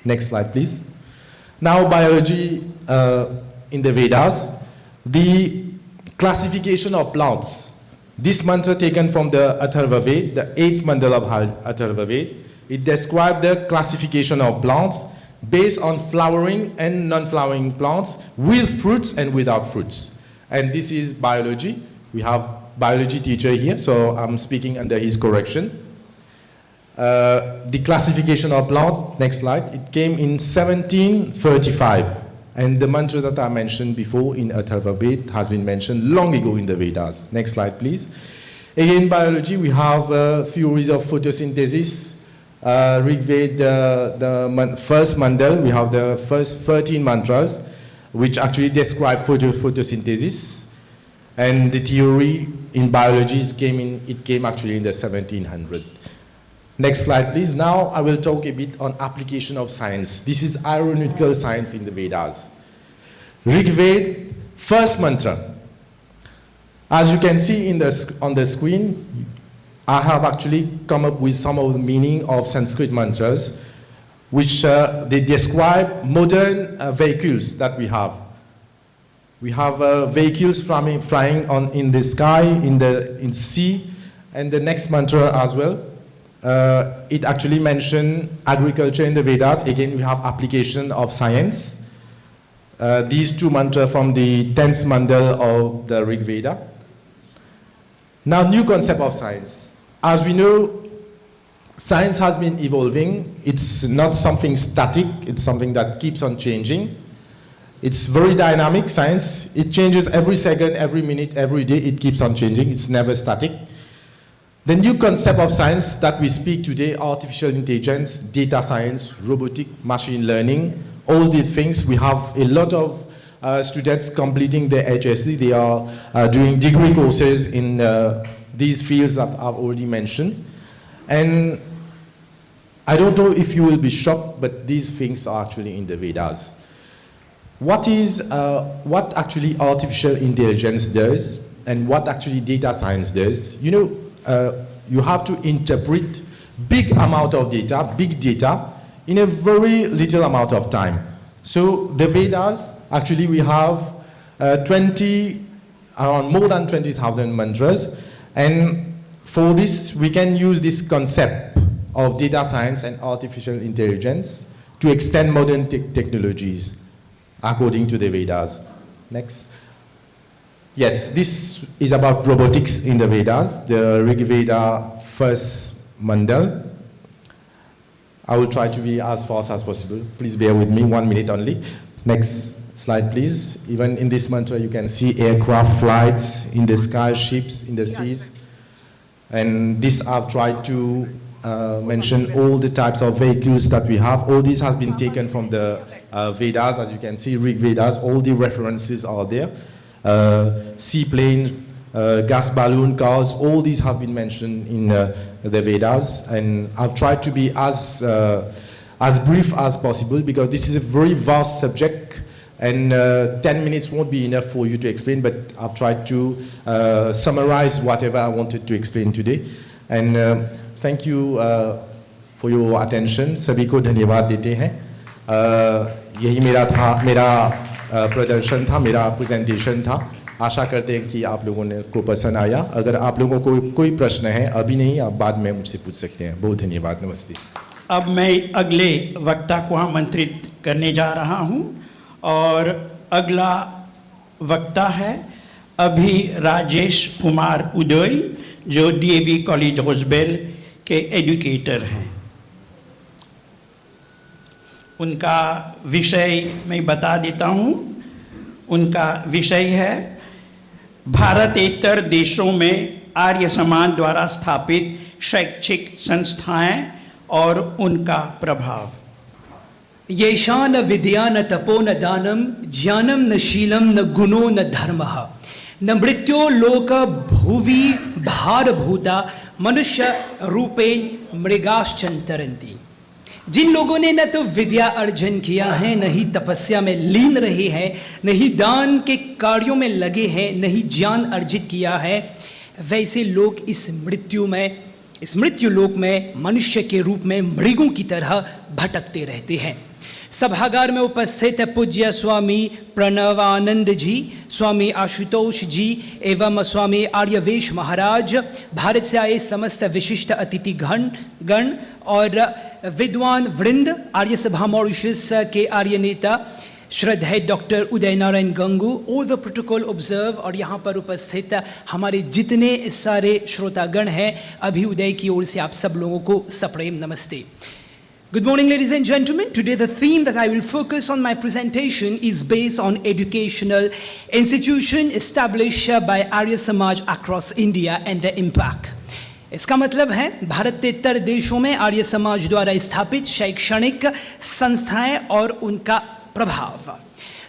Next slide, please. Now, biology in the Vedas, the classification of plants. This mantra taken from the Atharva Ved, the 8th mandala of Atharva Ved. It describes the classification of plants based on flowering and non-flowering plants, with fruits and without fruits. And this is biology. We have biology teacher here, so I'm speaking under his correction. The classification of plant, next slide, it came in 1735. And the mantra that I mentioned before in Atharva Ved has been mentioned long ago in the Vedas. Next slide, please. Again, biology, we have theories of photosynthesis. Rigved, the first mandal, we have the first 13 mantras, which actually describe photosynthesis. And the theory in biology came actually in the 1700s. Next slide, please. Now I will talk a bit on application of science. This is aeronautical science in the Vedas. Rigved, first mantra. As you can see on the screen, I have actually come up with some of the meaning of Sanskrit mantras, which they describe modern vehicles that we have. We have vehicles flying in the sky, in sea, and the next mantra as well. It actually mentioned agriculture in the Vedas. Again, we have application of science. These two mantras from the 10th mandal of the Rig Veda. Now, new concept of science. As we know, science has been evolving. It's not something static. It's something that keeps on changing. It's very dynamic science. It changes every second, every minute, every day. It keeps on changing. It's never static. The new concept of science that we speak today, artificial intelligence, data science, robotic, machine learning, all these things, we have a lot of students completing their HSC. They are doing degree courses in these fields that I've already mentioned. And I don't know if you will be shocked, but these things are actually in the Vedas. What actually artificial intelligence does and what actually data science does, you know, you have to interpret big amount of data, big data, in a very little amount of time. So the Vedas, actually we have around more than 20,000 mantras, and for this we can use this concept of data science and artificial intelligence to extend modern technologies according to the Vedas. Next. Yes, this is about robotics in the Vedas, the Rig Veda first mandal. I will try to be as fast as possible. Please bear with me, 1 minute only. Next slide, please. Even in this mantra, you can see aircraft flights in the sky, ships in the seas. And this I've tried to mention all the types of vehicles that we have. All this has been taken from the Vedas, as you can see, Rig Vedas. All the references are there. Seaplane, gas balloon, cars, all these have been mentioned in the Vedas, and I've tried to be as brief as possible because this is a very vast subject, and 10 minutes won't be enough for you to explain, but I've tried to summarize whatever I wanted to explain today. And thank you for your attention. सभी को धन्यवाद देते हैं. यही मेरा प्रदर्शन था, मेरा प्रेजेंटेशन था. आशा करते हैं कि आप लोगों को पसंद आया. अगर आप लोगों को कोई प्रश्न है, अभी नहीं, आप बाद में मुझसे पूछ सकते हैं. बहुत धन्यवाद. नमस्ते.
अब मैं अगले वक्ता को आमंत्रित करने जा रहा हूं, और अगला वक्ता है अभी राजेश कुमार उदय, जो डीएवी कॉलेज हॉस्बेल के एजुकेटर हैं. उनका विषय मैं बता देता हूं. उनका विषय है भारतेतर देशों में आर्य समाज द्वारा स्थापित शैक्षिक संस्थाएं और उनका प्रभाव.
येषां न विद्या न तपो न दानम ज्ञानम न शीलम न गुणो न धर्मः न मृत्यो लोक भुवि भारभूता मनुष्य रूपेण मृगाश्चंतरन्ति. जिन लोगों ने न तो विद्या अर्जन किया है, न ही तपस्या में लीन रहे हैं, न ही दान के कार्यों में लगे हैं, न ही ज्ञान अर्जित किया है, वैसे लोग इस मृत्यु लोक में मनुष्य के रूप में मृगों की तरह भटकते रहते हैं. सभागार में उपस्थित पूज्य स्वामी प्रणवानंद जी, स्वामी आशुतोष जी एवं स्वामी आर्यवेश महाराज, भारत से आए समस्त विशिष्ट अतिथि गण और विद्वान वृंद, आर्य सभा मॉरिशस के आर्य नेता श्रद्धेय doctor Uday Narayan Gangu, all the protocol observe, और यहाँ पर उपस्थित हमारे जितने सारे श्रोतागण हैं, अभी उदय की ओर से आप सब लोगों को सप्रेम नमस्ते. Good morning, ladies and gentlemen. Today the theme that I will focus on my presentation is based on educational institution established by Arya Samaj across India and their impact. इसका मतलब है भारतेतर देशों में आर्य समाज द्वारा स्थापित शैक्षणिक संस्थाएं और उनका प्रभाव.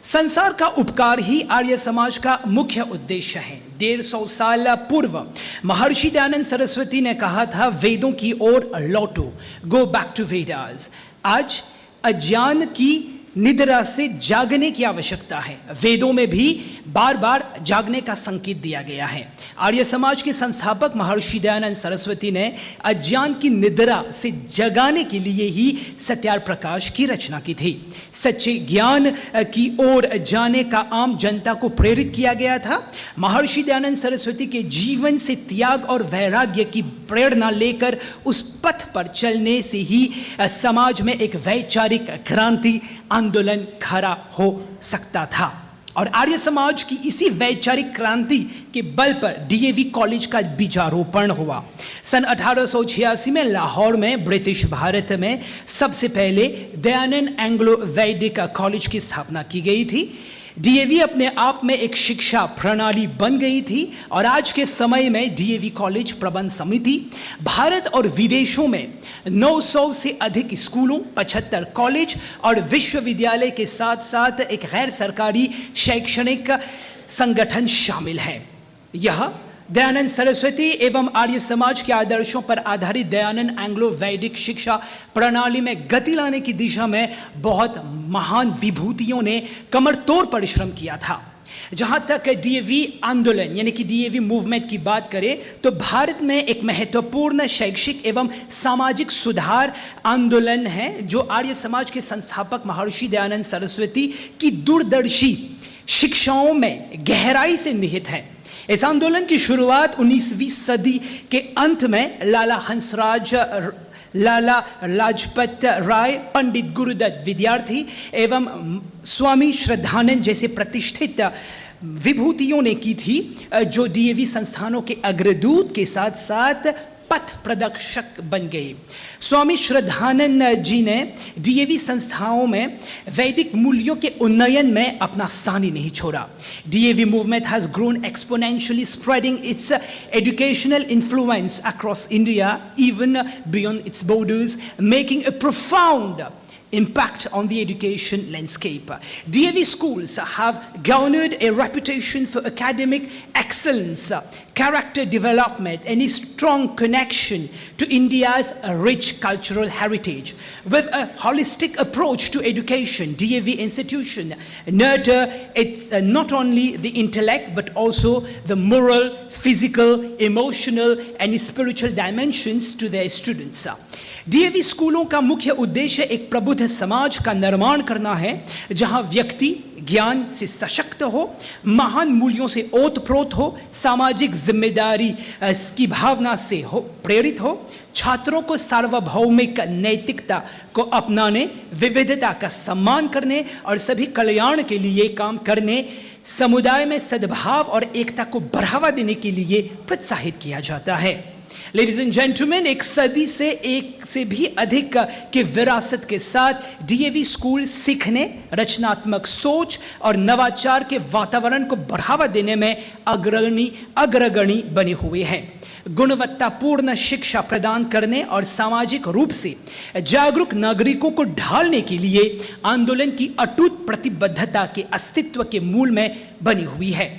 संसार का उपकार ही आर्य समाज का मुख्य उद्देश्य है. 150 साल पूर्व महर्षि दयानंद सरस्वती ने कहा था, वेदों की ओर लौटो, गो बैक टू वेदास. आज अज्ञान की निद्रा से जागने की आवश्यकता है. वेदों में भी बार बार जागने का संकेत दिया गया है. आर्य समाज के संस्थापक महर्षि दयानंद सरस्वती ने अज्ञान की निद्रा से जगाने के लिए ही सत्यार्थ प्रकाश की रचना की थी. सच्चे ज्ञान की ओर जाने का आम जनता को प्रेरित किया गया था. महर्षि दयानंद सरस्वती के जीवन से त्याग और वैराग्य की प्रेरणा लेकर उस पथ पर चलने से ही समाज में एक वैचारिक क्रांति आंदोलन खड़ा हो सकता था. और आर्य समाज की इसी वैचारिक क्रांति के बल पर डीएवी कॉलेज का बीजारोपण हुआ। सन 1886 में लाहौर में ब्रिटिश भारत में सबसे पहले दयानंद एंग्लो वैदिक कॉलेज की स्थापना की गई थी। डीएवी अपने आप में एक शिक्षा प्रणाली बन गई थी और आज के समय में डीएवी कॉलेज प्रबंध समिति भारत और विदेशों में 900 से अधिक स्कूलों, 75 कॉलेज और विश्वविद्यालय के साथ साथ एक गैर सरकारी शैक्षणिक संगठन शामिल है। यह दयानंद सरस्वती एवं आर्य समाज के आदर्शों पर आधारित दयानंद एंग्लो वैदिक शिक्षा प्रणाली में गति लाने की दिशा में बहुत महान विभूतियों ने कमर तोड़ परिश्रम किया था। जहां तक डीएवी आंदोलन यानी कि डीएवी मूवमेंट की बात करें तो भारत में एक महत्वपूर्ण शैक्षिक एवं सामाजिक सुधार आंदोलन है जो आर्य समाज के संस्थापक महर्षि दयानंद सरस्वती की दूरदर्शी शिक्षाओं में गहराई से निहित है। इस आंदोलन की शुरुआत 19वीं सदी के अंत में लाला हंसराज, लाला लाजपत राय, पंडित गुरुदत्त विद्यार्थी एवं स्वामी श्रद्धानंद जैसे प्रतिष्ठित विभूतियों ने की थी, जो डीएवी संस्थानों के अग्रदूत के साथ साथ पथ प्रदर्शक बन गए। स्वामी श्रद्धानंद जी ने डीएवी संस्थाओं में वैदिक मूल्यों के उन्नयन में अपना सानी नहीं छोड़ा। DAV movement has grown exponentially, spreading it's educational influence across India even beyond it's borders, making a profound impact on the education landscape. DAV schools have garnered a reputation for academic excellence, character development, and a strong connection to India's rich cultural heritage. With a holistic approach to education, DAV institution nurture it's not only the intellect but also the moral, physical, emotional, and spiritual dimensions to their students. DAV स्कूलों का मुख्य उद्देश्य एक प्रबुद्ध समाज का निर्माण करना है जहां व्यक्ति ज्ञान से सशक्त हो, महान मूल्यों से ओतप्रोत हो, सामाजिक जिम्मेदारी की भावना से हो प्रेरित हो, छात्रों को सार्वभौमिक नैतिकता को अपनाने, विविधता का सम्मान करने और सभी कल्याण के लिए काम करने, समुदाय में सद्भाव और एकता को बढ़ावा देने के लिए प्रोत्साहित किया जाता है। लेडीज एंड जेंटलमैन, एक सदी से एक से भी अधिक के विरासत के साथ डीएवी स्कूल सीखने, रचनात्मक सोच और नवाचार के वातावरण को बढ़ावा देने में अग्रगणी बने हुए हैं। गुणवत्तापूर्ण शिक्षा प्रदान करने और सामाजिक रूप से जागरूक नागरिकों को ढालने के लिए आंदोलन की अटूट प्रतिबद्धता के अस्तित्व के मूल में बनी हुई है।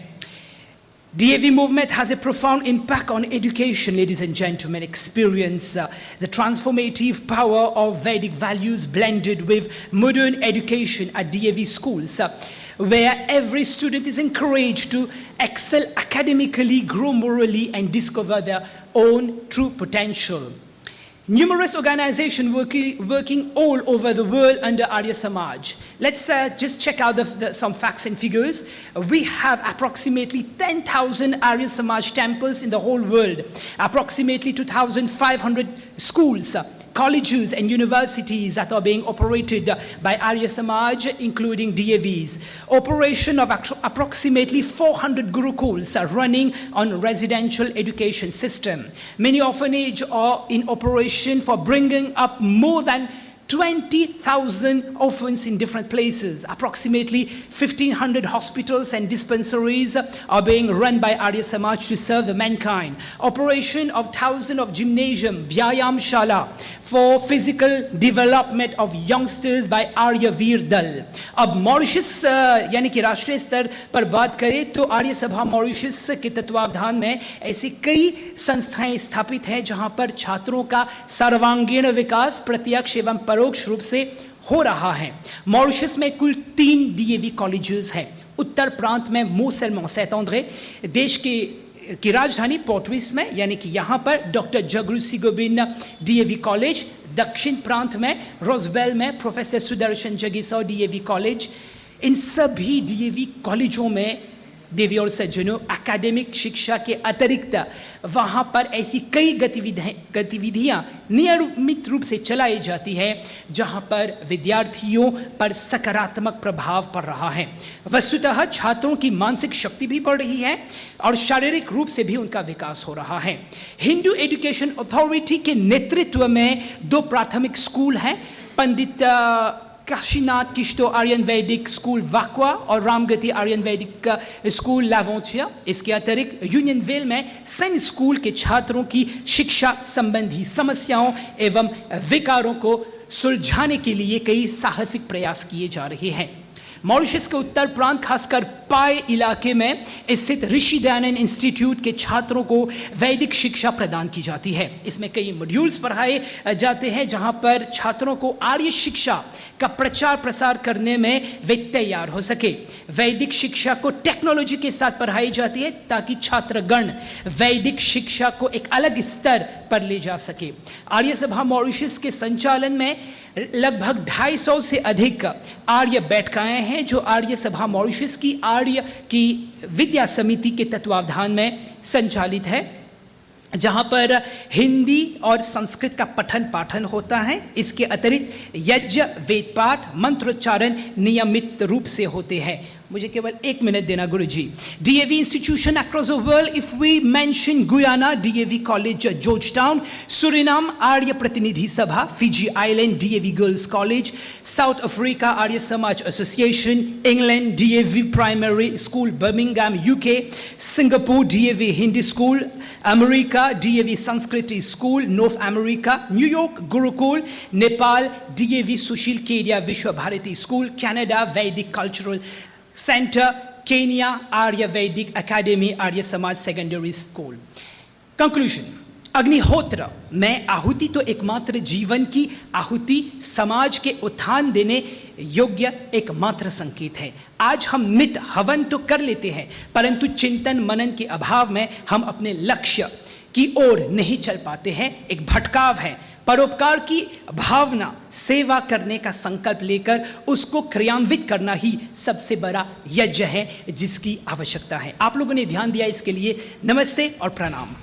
DAV movement has a profound impact on education, ladies and gentlemen. Experience the transformative power of Vedic values blended with modern education at DAV schools, where every student is encouraged to excel academically, grow morally, and discover their own true potential. Numerous organizations working all over the world under Arya Samaj. Let's just check out some facts and figures. We have approximately 10,000 Arya Samaj temples in the whole world, approximately 2,500 schools, colleges and universities that are being operated by Arya Samaj, including DAVs. Operation of approximately 400 gurukuls are running on residential education system. Many orphanages are in operation for bringing up more than 20,000 orphans in different places. Approximately 1,500 hospitals and dispensaries are being run by Arya Samaj to serve the mankind. Operation of thousands of gymnasium, Vyayam Shala, for physical development of youngsters by Arya Veer Dal. अब Mauritius यानी कि राष्ट्रीय स्तर पर बात करें तो आर्य सभा मॉरिशस के तत्वावधान में ऐसी कई संस्थाएं स्थापित हैं जहां पर छात्रों का सर्वांगीण विकास प्रत्यक्ष एवं परोक्ष रूप से हो रहा है। मॉरिशस में कुल 3 डीएवी कॉलेजेस हैं। उत्तर प्रांत में मोसेलमॉ सैंत-ऑंद्रे, देश की राजधानी पोर्टविस में यानी कि यहाँ पर डॉक्टर जगरू सिगोबिन डीएवी कॉलेज, दक्षिण प्रांत में रोजबेल में प्रोफेसर सुदर्शन जगीसो डीएवी कॉलेज। इन सभी डीएवी कॉलेजों में देवी और सज्जनों, एकेडमिक शिक्षा के अतिरिक्त वहाँ पर ऐसी कई गतिविधियाँ नियमित रूप से चलाई जाती है जहाँ पर विद्यार्थियों पर सकारात्मक प्रभाव पड़ रहा है। वस्तुतः छात्रों की मानसिक शक्ति भी बढ़ रही है और शारीरिक रूप से भी उनका विकास हो रहा है। हिंदू एजुकेशन अथॉरिटी के नेतृत्व में 2 प्राथमिक स्कूल हैं, पंडित काशीनाथ किश्तो आर्यन वैदिक स्कूल वाकवा और रामगति आर्यन वैदिक स्कूल लावोंचिया। इसके अतिरिक्त यूनियनवेल में सैन स्कूल के छात्रों की शिक्षा संबंधी समस्याओं एवं विकारों को सुलझाने के लिए कई साहसिक प्रयास किए जा रहे हैं। मॉरिशस के उत्तर प्रांत, खासकर पाए इलाके में स्थित ऋषि दयानंद इंस्टीट्यूट के छात्रों को वैदिक शिक्षा प्रदान की जाती है। इसमें कई मॉड्यूल्स पढ़ाए जाते हैं जहां पर छात्रों को आर्य शिक्षा का प्रचार प्रसार करने में वे तैयार हो सके। वैदिक शिक्षा को टेक्नोलॉजी के साथ पढ़ाई जाती है ताकि छात्रगण वैदिक शिक्षा को एक अलग स्तर पर ले जा सके। आर्य सभा मॉरिशस के संचालन में लगभग 250 से अधिक आर्य बैठकाएं हैं जो आर्य सभा मॉरिशस की आर्य की विद्या समिति के तत्वावधान में संचालित है, जहां पर हिंदी और संस्कृत का पठन पाठन होता है। इसके अतिरिक्त यज्ञ, वेद पाठ, मंत्रोच्चारण नियमित रूप से होते हैं। मुझे केवल 1 मिनट देना गुरुजी। DAV institution across the world, if we mention Guyana, DAV college Georgetown, Suriname Arya Pratinidhi Sabha, Fiji island DAV girls college, South Africa Arya Samaj association, England DAV primary school Birmingham UK, Singapore DAV Hindi school, America DAV Sanskriti school, North America New York Gurukul, Nepal DAV Sushil Kedia Vishwa Bharati school, Canada Vedic cultural centre, Kenya Arya Vedic academy Arya Samaj secondary school. Conclusion, अग्निहोत्र में आहुति तो एकमात्र जीवन की आहुति समाज के उत्थान देने योग्य एकमात्र संकेत है। आज हम नित हवन तो कर लेते हैं परंतु चिंतन मनन के अभाव में हम अपने लक्ष्य की ओर नहीं चल पाते हैं। एक भटकाव है। परोपकार की भावना, सेवा करने का संकल्प लेकर उसको क्रियान्वित करना ही सबसे बड़ा यज्ञ है जिसकी आवश्यकता है। आप लोगों ने ध्यान दिया, इसके लिए नमस्ते और प्रणाम।